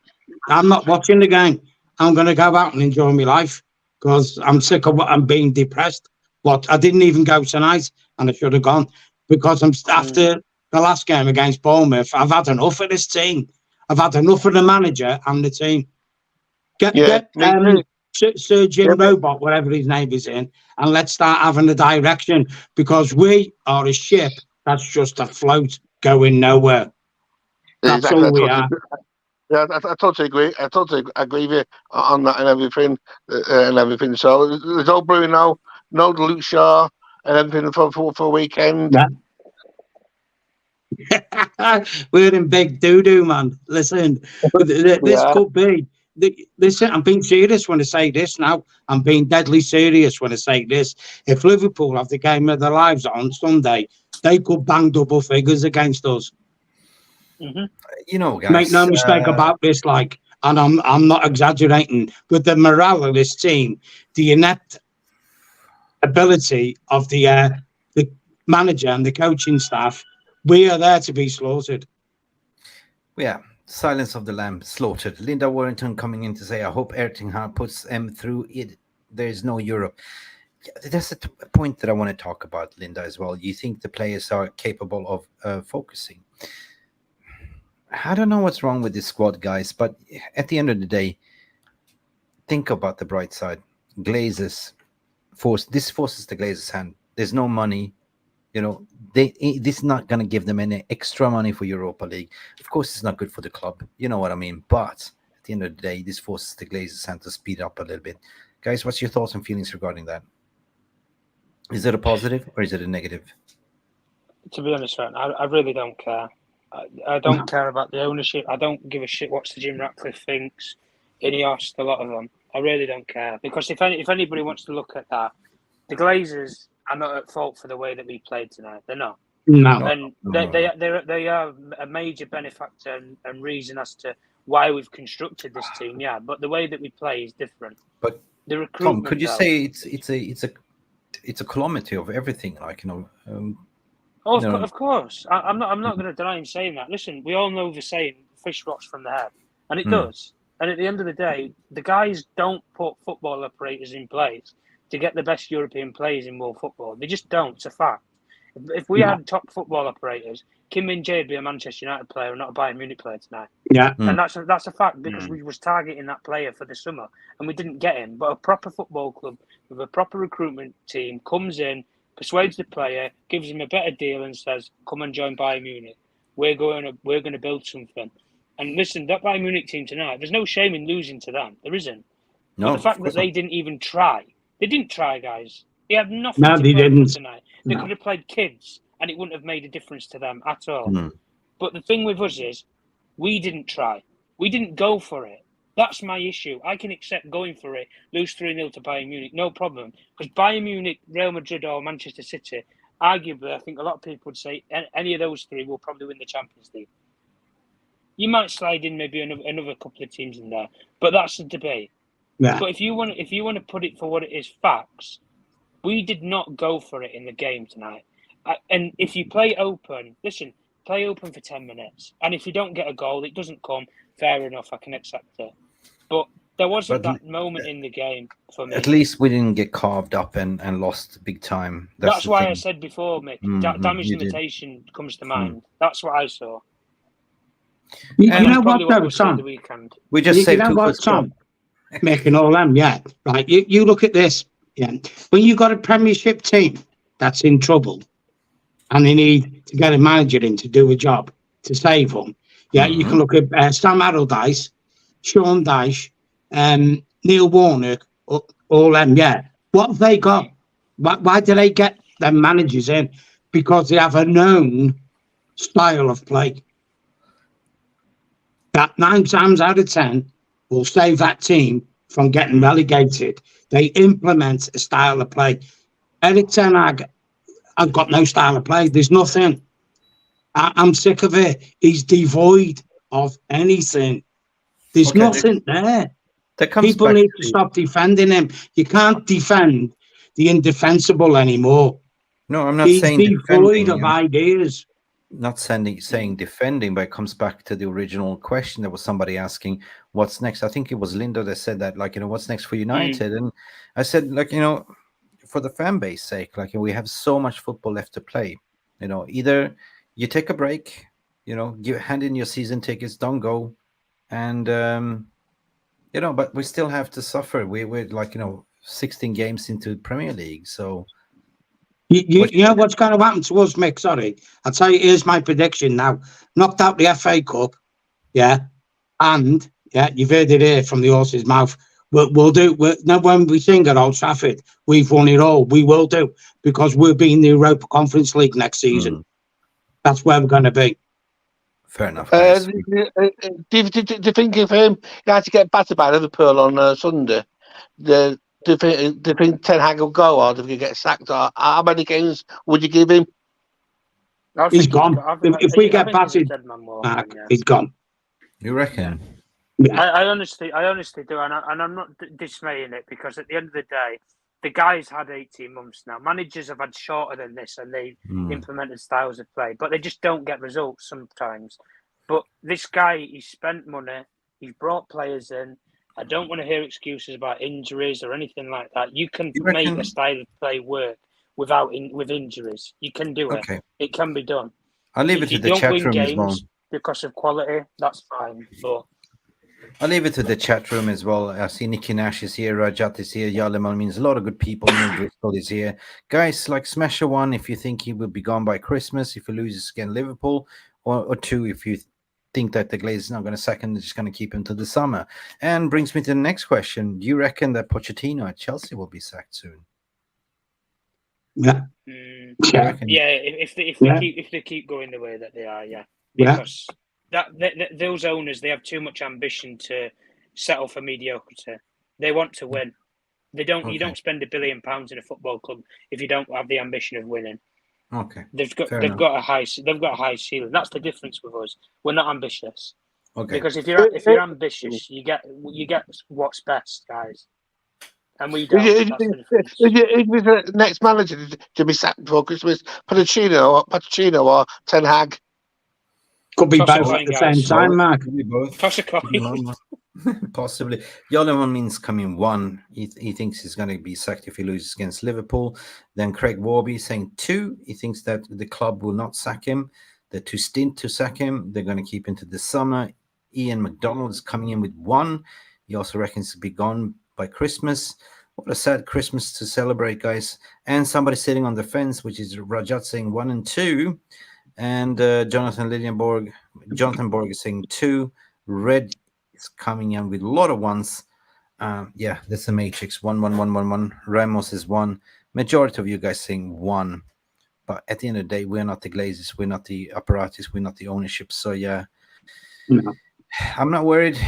I'm not watching the game. I'm going to go out and enjoy my life because I'm sick of what I'm being depressed. I didn't even go tonight, and I should have gone because after the last game against Bournemouth, I've had enough of this team. I've had enough of the manager and the team. Get Sir Jim Robot, whatever his name is in, and let's start having a direction because we are a ship that's just afloat going nowhere. That's all we are. Yeah, I totally agree. I totally agree with you on that and everything. So there's no Bruno, no Luke Shaw, and everything for a weekend. Yeah. We're in big doo-doo, man. Listen, this could be. Listen, I'm being serious when I say this now. I'm being deadly serious when I say this. If Liverpool have the game of their lives on Sunday, they could bang double figures against us. Guys, make no mistake about this. And I'm not exaggerating. With the morale of this team, the inept ability of the manager and the coaching staff, we are there to be slaughtered. Yeah. Silence of the Lamb, slaughtered. Linda Warrington coming in to say, I hope Erik puts them through it. There's no Europe. Yeah, that's a point that I want to talk about, Linda, as well. You think the players are capable of focusing? I don't know what's wrong with this squad, guys, but at the end of the day, think about the bright side. Glazers forces the Glazers' hand. There's no money. This is not going to give them any extra money for Europa League. Of course, it's not good for the club. You know what I mean? But at the end of the day, this forces the Glazers' hand to speed up a little bit. Guys, what's your thoughts and feelings regarding that? Is it a positive or is it a negative? To be honest, man, I really don't care. I don't care about the ownership. I don't give a shit what Sir Jim Ratcliffe thinks. Ineos, a lot of them. I really don't care. Because if anybody wants to look at that, the Glazers are not at fault for the way that we played tonight. They're not. No. And they are a major benefactor and reason as to why we've constructed this team, yeah, but the way that we play is different. But the recruitment. Tom, could you say it's a calamity of everything? Like Of course, I'm not going to deny him saying that. Listen, we all know the saying, "Fish rots from the head," and it does. And at the end of the day, the guys don't put football operators in place to get the best European players in world football. They just don't. It's a fact. If we had top football operators, Kim Min-jae would be a Manchester United player and not a Bayern Munich player tonight. Yeah, and that's a fact because we was targeting that player for the summer and we didn't get him. But a proper football club with a proper recruitment team comes in, persuades the player, gives him a better deal, and says, "Come and join Bayern Munich. We're going to build something." And listen, that Bayern Munich team tonight, there's no shame in losing to them. There isn't. No, but the fact that they didn't even try. They didn't try, guys. They had nothing No, to they play for didn't. tonight. They could have played kids and it wouldn't have made a difference to them at all. But the thing with us is, we didn't try. We didn't go for it. That's my issue. I can accept going for it, lose 3-0 to Bayern Munich, no problem. Because Bayern Munich, Real Madrid or Manchester City, arguably, I think a lot of people would say any of those three will probably win the Champions League. You might slide in maybe another couple of teams in there, but that's the debate. yeah. But if you want to put it for what it is, facts, we did not go for it in the game tonight. And if you play open, listen, play open for 10 minutes. And if you don't get a goal, it doesn't come, fair enough, I can accept it. But there wasn't that moment in the game for me. At least we didn't get carved up and lost big time. That's why I said before, Mick, damage limitation comes to mind. That's what I saw. You know what, though, we'll Tom? the weekend. We just You know what, Tom? Making all them, yeah. Right, you look at this. Yeah, when you got a Premiership team that's in trouble, and they need to get a manager in to do a job to save them. Yeah, you can look at Sam Allardyce, Sean Dyche, Neil Warnock, all them. Yeah, what have they got? Why do they get them managers in? Because they have a known style of play that 9 times out of 10 will save that team from getting relegated. They implement a style of play. Erik Ten Hag, I've got no style of play. There's nothing. I'm sick of it. He's devoid of anything. There's nothing there. People need to stop defending him. You can't defend the indefensible anymore. No, I'm not saying he's devoid of ideas. Not saying defending, but it comes back to the original question. There was somebody asking, what's next? I think it was Linda that said that, like, what's next for United? And I said, like, for the fan base sake, like, we have so much football left to play. Either you take a break, hand in your season tickets, don't go. And, but we still have to suffer. We're like, 16 games into Premier League. So, you know what's going to happen to us, Mick? Sorry. I'll tell you, here's my prediction now. Knocked out the FA Cup, yeah? And, yeah, you've heard it here from the horse's mouth. We'll do. Now, when we sing at Old Trafford, we've won it all. We will do, because we'll be in the Europa Conference League next season. That's where we're going to be. Fair enough. Do you think if he had to get battered by Liverpool on Sunday, do you think Ten Hag will go, or do you get sacked? Or how many games would you give him? He's gone. If we get battered, he's gone. You reckon? Yeah. I honestly do, and I'm not dismaying it, because at the end of the day, the guy's had 18 months now. Managers have had shorter than this, and they've implemented styles of play, but they just don't get results sometimes. But this guy, he's spent money, he's brought players in. I don't want to hear excuses about injuries or anything like that. You can make a style of play work with injuries. You can do it. Okay. It can be done. I'll leave it to the chat room as well. Because of quality, that's fine. But I'll leave it to the chat room as well. I see Nicky Nash is here, Rajat is here, Yalemal means a lot of good people. Neil Driscoll is here. Guys, like, smash a 1 if you think he will be gone by Christmas, if he loses against Liverpool, or 2 if you think that the Glazers are not going to sack him, they're just going to keep him to the summer. And brings me to the next question. Do you reckon that Pochettino at Chelsea will be sacked soon? Yeah. If they keep going the way that they are, yeah. Because those owners, they have too much ambition to settle for mediocrity. They want to win. They don't. Okay. You don't spend £1 billion in a football club if you don't have the ambition of winning. Okay. They've got a high ceiling. That's the difference with us. We're not ambitious. Okay. Because if you're ambitious, you get what's best, guys. And we don't. Is That's the difference. the next manager to be sacked before Christmas? Pochettino or Ten Hag? Could be Toss a both coin, at the guys. same time, Mark. Could be both. Toss a coin. Possibly. The other one means coming one. He thinks he's going to be sacked if he loses against Liverpool. Then Craig Warby saying 2. He thinks that the club will not sack him. They're too stint to sack him. They're going to keep into the summer. Ian McDonald is coming in with 1. He also reckons to be gone by Christmas. What a sad Christmas to celebrate, guys. And somebody sitting on the fence, which is Rajat saying 1 and 2. And Jonathan Borg is saying 2. Red is coming in with a lot of 1s. Yeah, that's the matrix. 1, 1, 1, 1, 1. Ramos is 1. Majority of you guys saying 1. But at the end of the day, we're not the Glazers. We're not the apparatus. We're not the ownership. So, yeah, No. I'm not worried.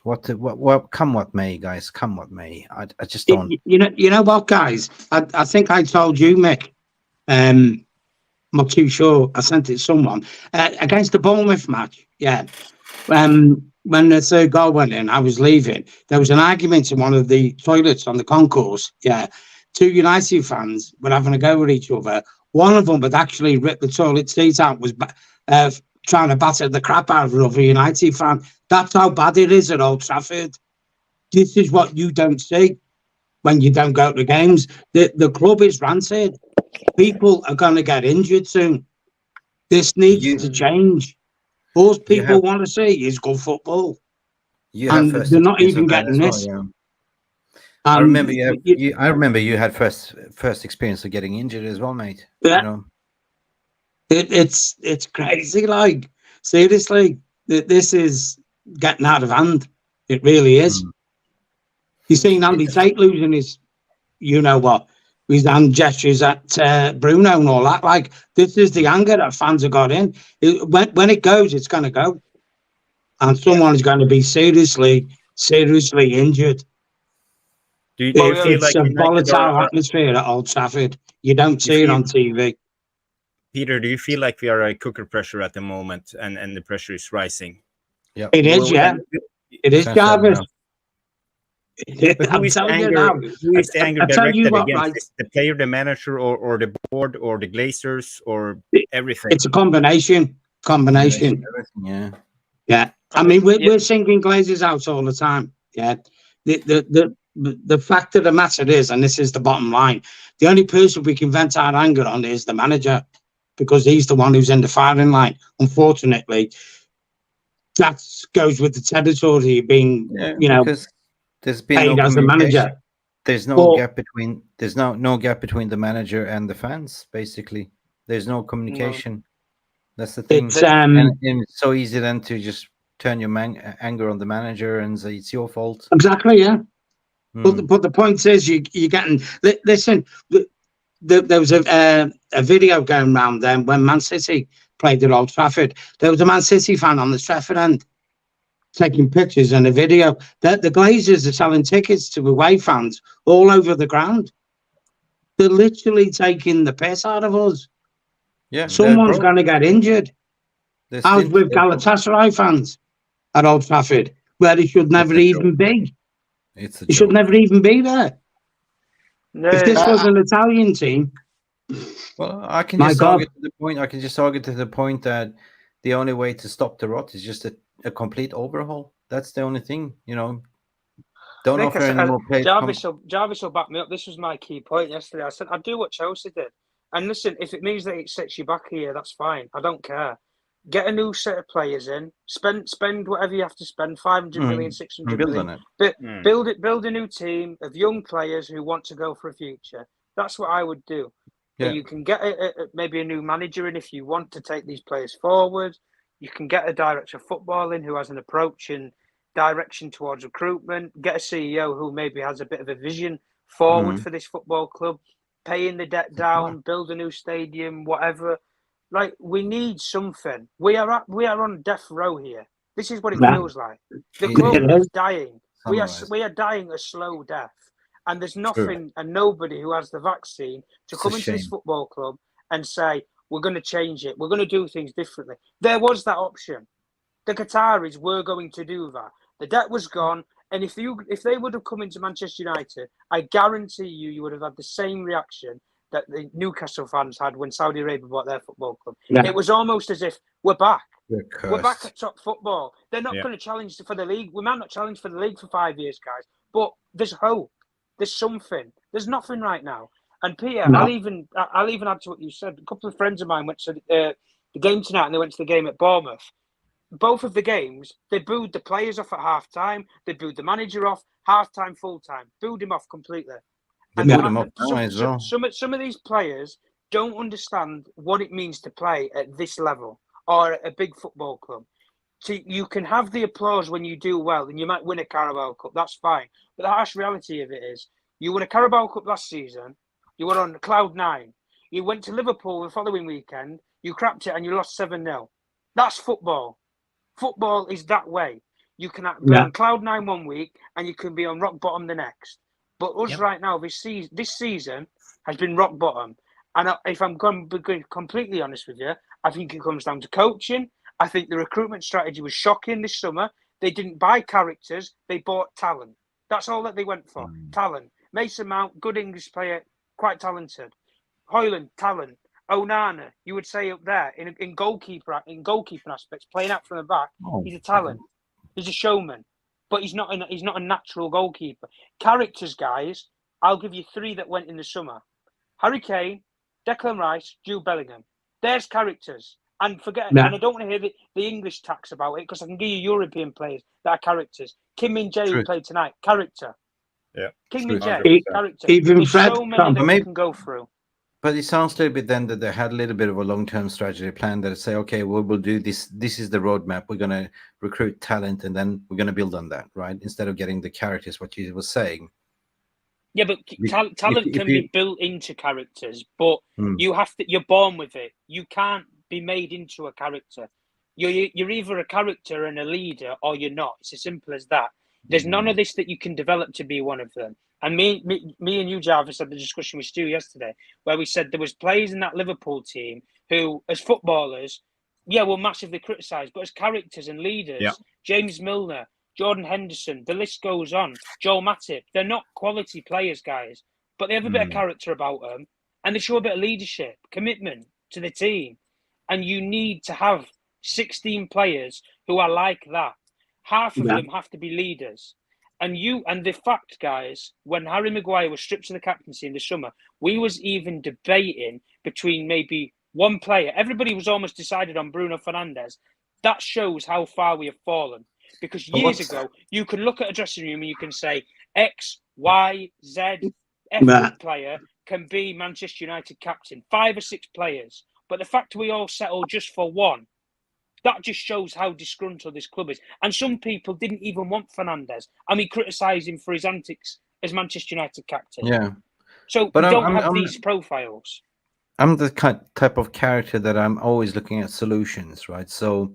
What come what may, guys. Come what may. I just don't. You know what, guys? I think I told you, Mick. I'm not too sure. I sent it to someone against the Bournemouth match. Yeah. When the third goal went in, I was leaving. There was an argument in one of the toilets on the concourse. Yeah. 2 United fans were having a go with each other. One of them had actually ripped the toilet seat out, was trying to batter the crap out of another United fan. That's how bad it is at Old Trafford. This is what you don't see when you don't go to the games. The club is rancid. People are going to get injured soon. This needs to change. All people want to see is good football. And they're not even getting this. Well, yeah. I remember you had first experience of getting injured as well, mate. Yeah. You know? It's crazy. Like, seriously, this is getting out of hand. It really is. You've seen Andy Tate losing his, you know what, his hand gestures at Bruno and all that. Like, this is the anger that fans have got in. When it goes, it's going to go. And someone is going to be seriously injured. Do you feel It's like a United volatile atmosphere at Old Trafford. You don't see it on TV. Peter, do you feel like we are a cooker pressure at the moment and the pressure is rising? Yeah, It is, It is, Jarvis. I'm telling you now. Who is the anger directed against? Right? Is the player, the manager, or the board, or the Glazers, or everything? It's a combination. Everything, Yeah. I mean, we're singing Glazers out all the time. Yeah. The fact of the matter is, and this is the bottom line, the only person we can vent our anger on is the manager, because he's the one who's in the firing line. Unfortunately, that goes with the territory being, because there's been paid no as the manager. There's no gap between no gap between the manager and the fans. Basically, there's no communication. That's the thing. And it's so easy then to just turn your anger on the manager and say it's your fault. Exactly, yeah. But the point is, you're getting. Listen, there was a video going around then when Man City played at Old Trafford. There was a Man City fan on the Trafford end taking pictures and a video. The Glazers are selling tickets to away fans all over the ground. They're literally taking the piss out of us. Yeah, someone's going to get injured. I was with Galatasaray fans at Old Trafford, where they should never even be. They should never even be there. No, if this was an Italian team, well, I can just argue to the point. I can just argue to the point that the only way to stop the rot is just a complete overhaul. That's the only thing, Don't offer any more pay. Jarvis will back me up. This was my key point yesterday. I said I'd do what Chelsea did, and listen, if it means that it sets you back here, that's fine. I don't care. Get a new set of players in. Spend whatever you have to spend. 500 million, 600 million. Build a new team of young players who want to go for a future. That's what I would do. Yeah. You can get maybe a new manager in if you want to take these players forward. You can get a director of football in who has an approach and direction towards recruitment. Get a CEO who maybe has a bit of a vision forward for this football club. Paying the debt down, build a new stadium, whatever. Like, we need something. We are on death row here. This is what it feels like. The club is dying. We are dying a slow death. And there's nothing and nobody who has the vaccine to come into this football club and say, we're going to change it. We're going to do things differently. There was that option. The Qataris were going to do that. The debt was gone, and if they would have come into Manchester United, I guarantee you would have had the same reaction that the Newcastle fans had when Saudi Arabia bought their football club. Yeah. It was almost as if we're back. We're back at top football. They're not going to challenge for the league. We might not challenge for the league for 5 years, guys, but there's hope. There's something. There's nothing right now. And Pierre, I'll even add to what you said. A couple of friends of mine went to the game tonight, and they went to the game at Bournemouth. Both of the games, they booed the players off at half time. They booed the manager off, half time, full time. Booed him off completely. And some of these players don't understand what it means to play at this level or at a big football club. So you can have the applause when you do well, and you might win a Carabao Cup. That's fine. But the harsh reality of it is, you won a Carabao Cup last season. You were on cloud 9. You went to Liverpool the following weekend. You crapped it and you lost 7-0. That's football. Football is that way. You can be on cloud 9 one week and you can be on rock bottom the next. But us right now, this season has been rock bottom. And if I'm going to be completely honest with you, I think it comes down to coaching. I think the recruitment strategy was shocking this summer. They didn't buy characters. They bought talent. That's all that they went for. Talent. Mason Mount, good English player, quite talented. Hojlund, talent. Onana, you would say up there in goalkeeping aspects, playing out from the back. He's a talent. He's a showman, but he's not a natural goalkeeper. Characters, guys. I'll give you 3 that went in the summer: Harry Kane, Declan Rice, Jude Bellingham. There's characters. And and I don't want to hear the English tax about it, because I can give you European players that are characters. Kim Min-jae, who played tonight, character. Yeah, Kim Min-jae, character. Even Fred, so many that we can go through. But it sounds a little bit then that they had a little bit of a long-term strategy plan that say, okay, we'll do this. This is the roadmap. We're going to recruit talent, and then we're going to build on that, right? Instead of getting the characters, what you were saying. Yeah, but talent can be built into characters, but you're born with it. You can't be made into a character. You're either a character and a leader, or you're not. It's as simple as that. There's none of this that you can develop to be one of them. And me and you, Jarvis, had the discussion with Stu yesterday, where we said there was players in that Liverpool team who, as footballers, were massively criticised, but as characters and leaders, James Milner, Jordan Henderson, the list goes on. Joel Matip, they're not quality players, guys, but they have a bit of character about them, and they show a bit of leadership, commitment to the team. And you need to have 16 players who are like that. Half of them have to be leaders. And the fact, guys, when Harry Maguire was stripped of the captaincy in the summer, we was even debating between maybe one player. Everybody was almost decided on Bruno Fernandes. That shows how far we have fallen. Because years ago, you could look at a dressing room and you can say X, Y, Z, F player can be Manchester United captain. 5 or 6 players. But the fact we all settled just for one, that just shows how disgruntled this club is. And some people didn't even want Fernandes. I mean, criticised him for his antics as Manchester United captain. Yeah. So but we don't have these profiles. I'm the type of character that I'm always looking at solutions, right? So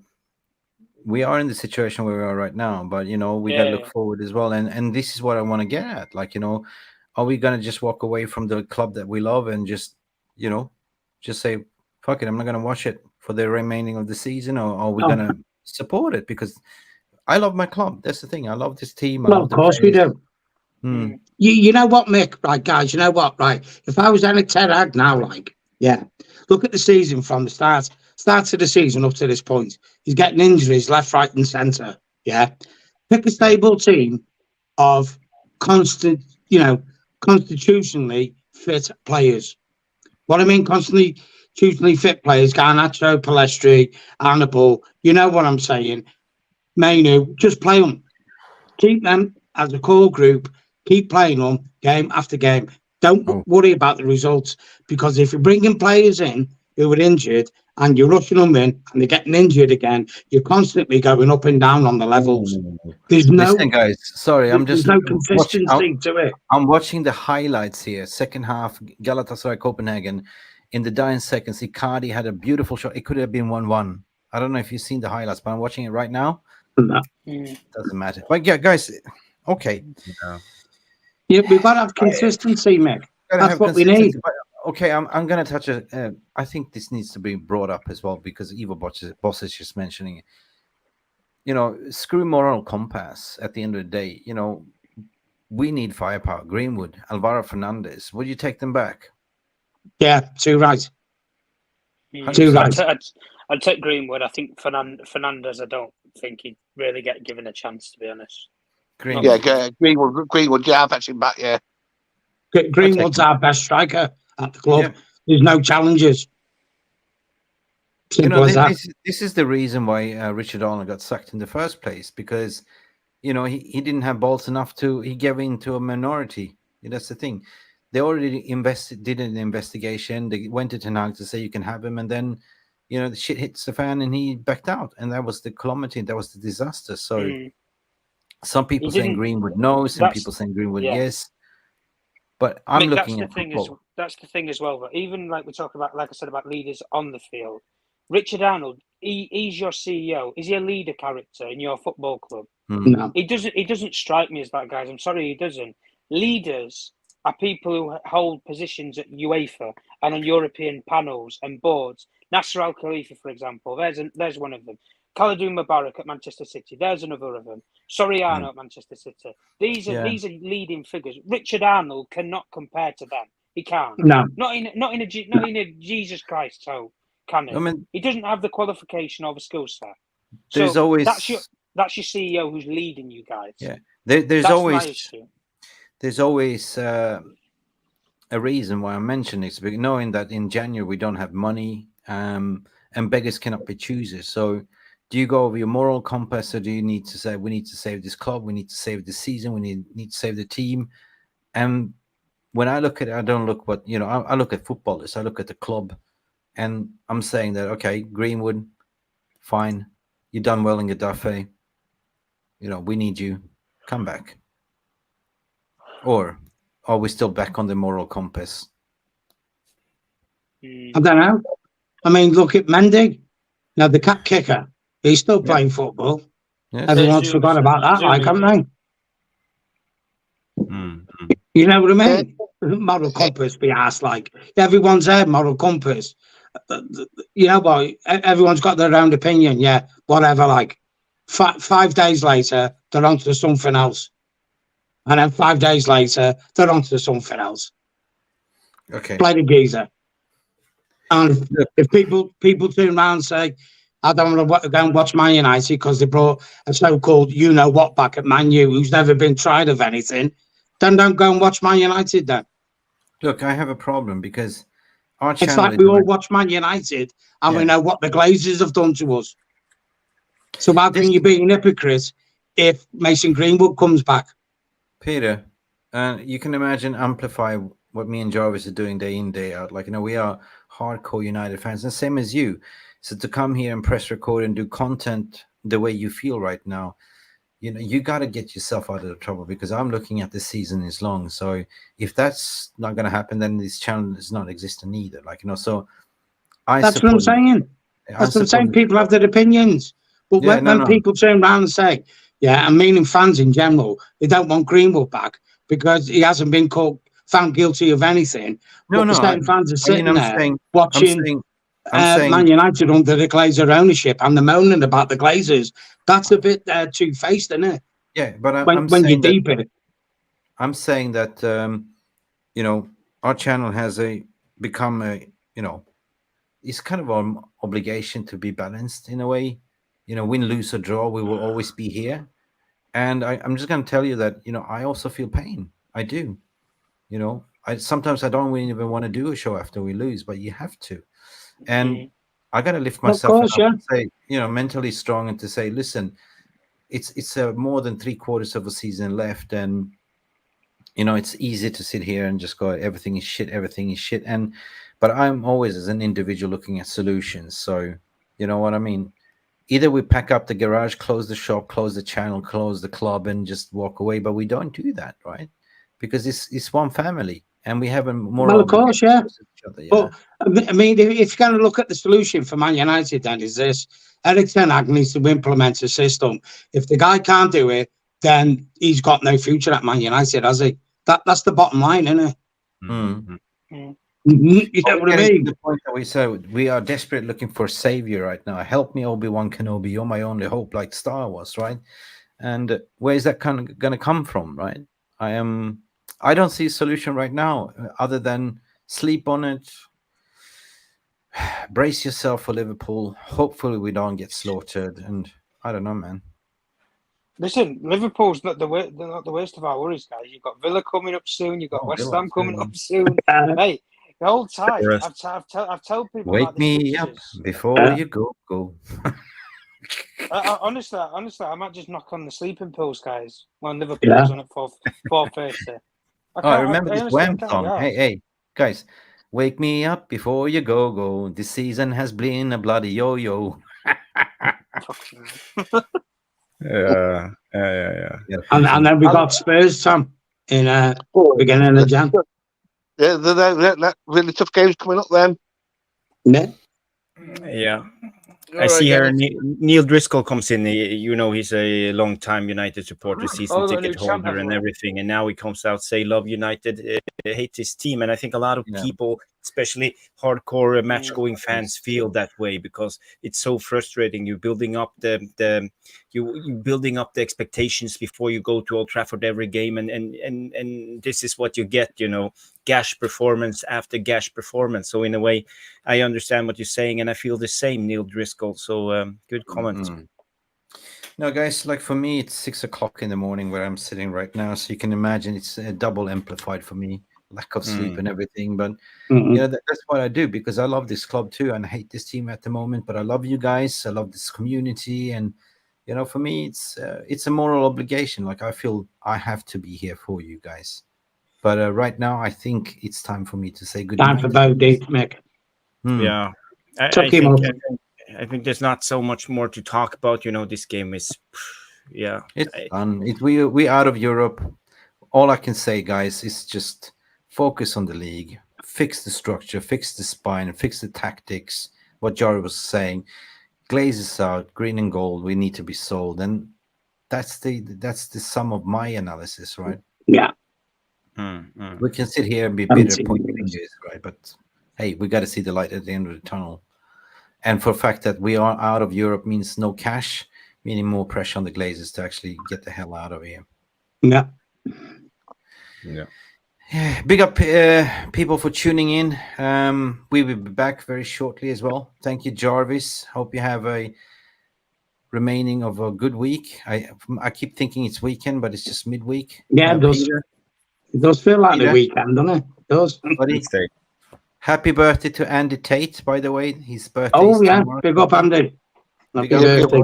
we are in the situation where we are right now, but, we got to look forward as well. And this is what I want to get at. Like, are we going to just walk away from the club that we love and just say, fuck it, I'm not going to watch it for the remaining of the season, or are we going to support it? Because I love my club. That's the thing. I love this team. Well, of course we do. You know what, Mick? Right, guys, you know what? Right. If I was Erik Ten Hag now, look at the season from the start of the season up to this point. He's getting injuries left, right, and centre. Yeah. Pick a stable team of constitutionally fit players. What I mean, constitutionally fit players: Garnacho, Palestri, Hannibal. You know what I'm saying? Manu, just play them. Keep them as a core group. Keep playing them game after game. Don't worry about the results, because if you're bringing players in who are injured and you're rushing them in and they're getting injured again, you're constantly going up and down on the levels. There's Listen, guys, sorry, there's no consistency to it. I'm watching the highlights here. Second half, Galatasaray Copenhagen. In the dying seconds, Icardi had a beautiful shot. It could have been 1-1. I don't know if you've seen the highlights, but I'm watching it right now. No. Doesn't matter. But yeah, guys, okay. Yeah, we've got to have consistency, Mick. That's what we need. Okay, I'm going to touch I think this needs to be brought up as well, because Ivo Boss is just mentioning it. you know, screw moral compass at the end of the day. You know, we need firepower. Greenwood, Alvaro Fernandes. Would you take them back? Yeah, too right. Mm. Too right. I'd take Greenwood. I think Fernandes, I don't think he'd really get given a chance, to be honest. Greenwood. Yeah, Greenwood. Yeah, I've actually back. Yeah, Greenwood's our best striker at the club. Yeah. There's no challenges. You Simple know, as that. this is the reason why Richard Arnold got sacked in the first place, because, you know, he didn't have balls enough he gave in to a minority. That's the thing. They already did an investigation. They went to Ten Hag to say you can have him, and then, you know, the shit hits the fan and he backed out, and that was the calamity. That was the disaster. So some people saying Greenwood no, some people saying Greenwood yes. But I'm looking at football. That's the thing as well. But even like we talk about, like I said, about leaders on the field, Richard Arnold, he's your CEO. Is he a leader character in your football club? No. He doesn't strike me as that, guys. I'm sorry, he doesn't. Leaders are people who hold positions at UEFA and on European panels and boards. Nasser Al Khalifa, for example, there's one of them. Khalidou Mubarak at Manchester City, there's another of them. Soriano at Manchester City. These are leading figures. Richard Arnold cannot compare to them. He can't. No. Not in a Jesus Christ. So can he? I mean, he doesn't have the qualification or the skill set. There's so always that's your CEO who's leading you guys. Yeah, there's that's always my issue. There's always a reason why I'm mentioning this, because knowing that in January we don't have money, and beggars cannot be choosers. So do you go over your moral compass, or do you need to say we need to save this club, we need to save the season, we need to save the team? And when I look at it, I don't look what, you know, I look at footballers, I look at the club, and I'm saying that, okay, Greenwood, fine, you've done well in Gaddafi, you know, we need you, come back. Or are we still back on the moral compass? I don't know. I mean, look at Mendy. Now, the cat kicker, he's still playing football. Yes. Everyone's forgot about that, like, haven't they? You know what I mean? Moral compass be asked, like, everyone's there, moral compass. You know what? Everyone's got their own opinion, yeah, whatever, like. 5 days later, they're on to something else. And then 5 days later, they're on to something else. Okay. Play the geezer. And if people turn around and say, I don't want to go and watch Man United because they brought a so-called you-know-what back at Man U who's never been tried of anything, then don't go and watch Man United then. Look, I have a problem because our it's like we all watch Man United and we know what the Glazers have done to us. So how can you be an hypocrite if Mason Greenwood comes back? Peter, you can imagine amplify what me and Jarvis are doing day in, day out. Like, you know, we are hardcore United fans, and same as you. So to come here and press record and do content the way you feel right now, you know, you got to get yourself out of the trouble, because I'm looking at the season is long. So if that's not going to happen, then this channel is not existing either. Like, you know, so that's what I'm saying. That's what I'm saying. People have their opinions. But when people turn around and say, yeah, and meaning fans in general, they don't want Greenwood back because he hasn't been found guilty of anything. The same fans are sitting there watching Man United under the Glazer ownership, and they're moaning about the Glazers. That's a bit two-faced, isn't it? Yeah, but when you're deep in it. I'm saying that, you know, our channel has become a, you know, it's kind of an obligation to be balanced in a way. You know, win, lose, or draw, we will always be here. And I'm just going to tell you that, you know, I also feel pain. I do. You know, sometimes I don't even want to do a show after we lose, but you have to. And I got to lift myself up and say, you know, mentally strong, and to say, listen, it's more than 3/4 of a season left. And, you know, it's easy to sit here and just go, everything is shit. But I'm always, as an individual, looking at solutions. So, you know what I mean? Either we pack up the garage, close the shop, close the channel, close the club, and just walk away. But we don't do that, right? Because it's one family, and we have a more. Well, of course, yeah. But I mean, if you're going to look at the solution for Man United, then is this: Erik Ten Hag needs to implement a system. If the guy can't do it, then he's got no future at Man United, has he? That's the bottom line, isn't it? You know what I Getting to mean? the point that we said we are desperate looking for a savior right now. Help me, Obi-Wan Kenobi. You're my only hope, like Star Wars, right? And where is that going to come from, right? I don't see a solution right now other than sleep on it. Brace yourself for Liverpool. Hopefully we don't get slaughtered. And I don't know, man. Listen, Liverpool's not the they're not the worst of our worries, guys. You've got Villa coming up soon. You've got West Ham coming up soon. Hey, the old tight. I've told people Wake about the me up fixtures. before you go. Honestly, I might just knock on the sleeping pills, guys. When Liverpool's on at 4:30. I remember this Wham song. Hey, guys, wake me up before you go. This season has been a bloody yo-yo. Yeah. And then we got Spurs, Tom, in beginning of Jan. Yeah, that really tough games coming up then. Yeah. I see here Neil Driscoll comes in. He's a long-time United supporter, season ticket holder and everything. And now he comes out, say, love United, hate his team. And I think a lot of people, especially hardcore match-going fans, feel that way because it's so frustrating. You're building up you're building up the expectations before you go to Old Trafford every game, and this is what you get, gash performance after gash performance. So in a way, I understand what you're saying, and I feel the same, Neil Driscoll. So good comment. No, guys, like for me, it's 6 o'clock in the morning where I'm sitting right now. So you can imagine it's double amplified for me, lack of sleep and everything. But that's what I do because I love this club too, and I hate this team at the moment. But I love you guys. I love this community, and for me, it's a moral obligation. Like I feel I have to be here for you guys. But right now, I think it's time for me to say good night. Time for Bo Deep, Mick. Yeah, I think there's not so much more to talk about. This game is, it's done. We out of Europe. All I can say, guys, is just focus on the league, fix the structure, fix the spine, fix the tactics. What Jari was saying, Glazes out, green and gold. We need to be sold, and that's the sum of my analysis, right? Yeah. We can sit here and be bitter, pointing fingers, right? But hey, we got to see the light at the end of the tunnel. And for the fact that we are out of Europe means no cash, meaning more pressure on the Glazers to actually get the hell out of here. Yeah. Big up people for tuning in. We will be back very shortly as well. Thank you, Jarvis. Hope you have a remaining of a good week. I keep thinking it's weekend, but it's just midweek. Yeah, it does. It does feel like the weekend, doesn't it? It does. Happy birthday to Andy Tate, by the way. His birthday. Oh, yeah. Big up, Andy. Happy birthday.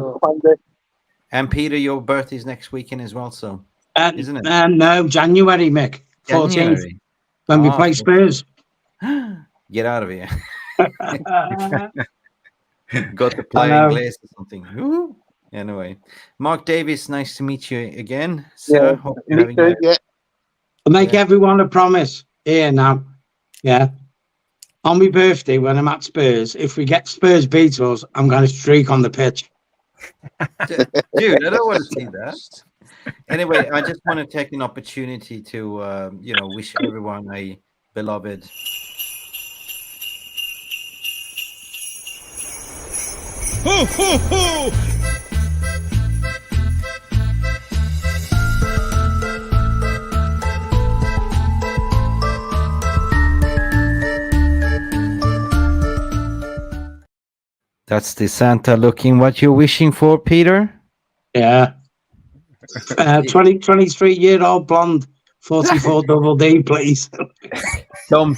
And Peter, your birthday is next weekend as well, so isn't it? No, January, Mick. 14th. When we play Spurs. Get out of here. Got to play English or something. Ooh. Anyway, Mark Davis, nice to meet you again, sir. Hope you're having I'll make everyone a promise here now. Yeah. On my birthday, when I'm at Spurs, if we get Spurs beat us, I'm going to streak on the pitch. Dude, I don't want to see that. Anyway, I just want to take an opportunity to, wish everyone a beloved. Ho, ho, ho! That's the Santa looking. What you're wishing for, Peter? Yeah. 23-year-old blonde, 44 double D, please. Tom,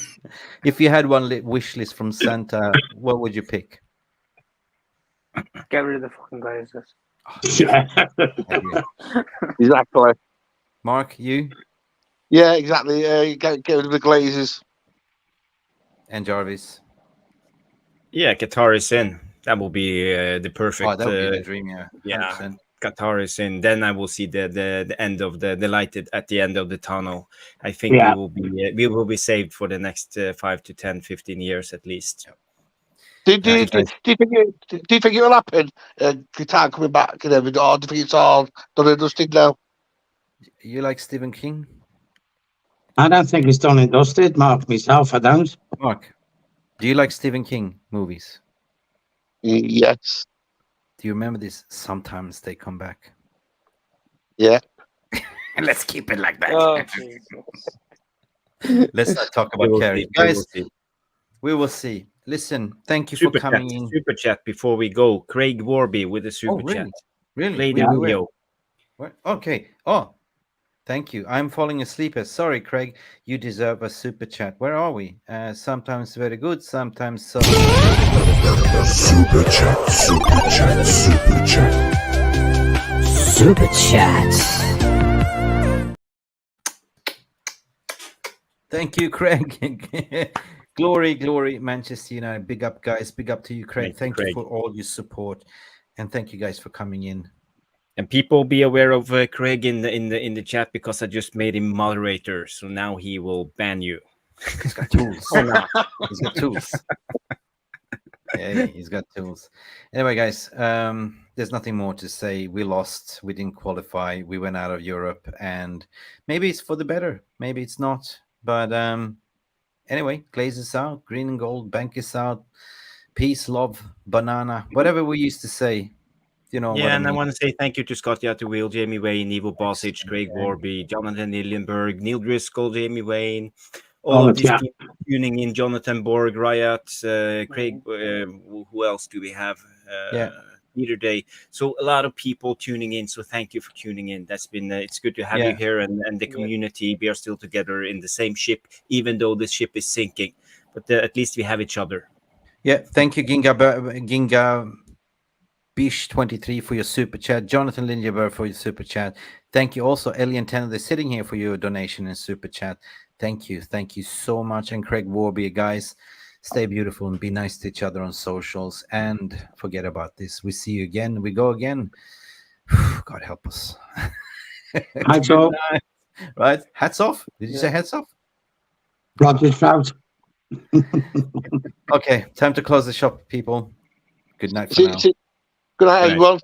if you had one wish list from Santa, what would you pick? Get rid of the fucking Glazers. Exactly. Mark, you? Yeah, exactly. Get rid of the Glazers. And Jarvis? Yeah, Qatar is in. That will be the perfect. Oh, that would be the dream, yeah. 100%. Yeah, Qatar is in. Then I will see the end of the light at the end of the tunnel. I think we will be saved for the next 5 to 10, 15 years at least. Do you think it will happen? Qatar coming back and everything, or do you think it's all done and dusted now? You like Stephen King? I don't think it's done and dusted, Mark, myself. I don't. Mark, do you like Stephen King movies? Yes. Do you remember this? Sometimes they come back. Yeah. And let's keep it like that. Oh, Jesus. Let's not talk We about will Kerry. see, we will Guys, see. we will see. Listen, thank you Super for coming chat, in. super chat before we go. Craig Warby with a super really? chat. Really? Play the Where? video. Where? Okay. Oh, thank you. I'm falling asleep. Sorry, Craig. You deserve a super chat. Where are we? Sometimes very good, sometimes so. Super chat, super chat, super chat. Super Chat. Thank you, Craig. glory, Manchester United. Big up, guys. Big up to you, Craig. Thank you for all your support, and thank you guys for coming in. And people be aware of Craig in the chat because I just made him moderator, so now he will ban you. He's got tools. Or not. He's got tools. Yeah, he's got tools. Anyway, guys, there's nothing more to say. We lost. We didn't qualify. We went out of Europe, and maybe it's for the better. Maybe it's not. But anyway, Glaze is out, green and gold, bank is out, peace, love, banana, whatever we used to say. You know. Yeah, what and I I mean. want to say thank you to Scott Wheel, Jamie Wayne, Ivo Bosic, Craig Warby, Jonathan Illenberg, Neil Driscoll, Jamie Wayne, all of these people tuning in, Jonathan Borg, Riot, Craig, who else do we have? Peter Day. So a lot of people tuning in. So thank you for tuning in. That's been, it's good to have you here and the community. We are still together in the same ship, even though the ship is sinking. But at least we have each other. Yeah, thank you, Ginga Bish 23 for your super chat. Jonathan Lindeberg for your super chat. Thank you also, Elian Tanner, they're sitting here for your donation and super chat. Thank you so much. And Craig Warby, guys, stay beautiful and be nice to each other on socials. And forget about this. We see you again. We go again. God help us. Hats off. Right? Hats off. Did you say hats off? Roger Trout. Okay, time to close the shop, people. Good night for now. Good night, everyone.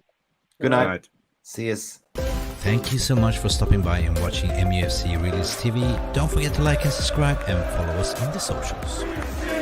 Good night. See us. Thank you so much for stopping by and watching Mufc Realist TV. Don't forget to like and subscribe and follow us on the socials.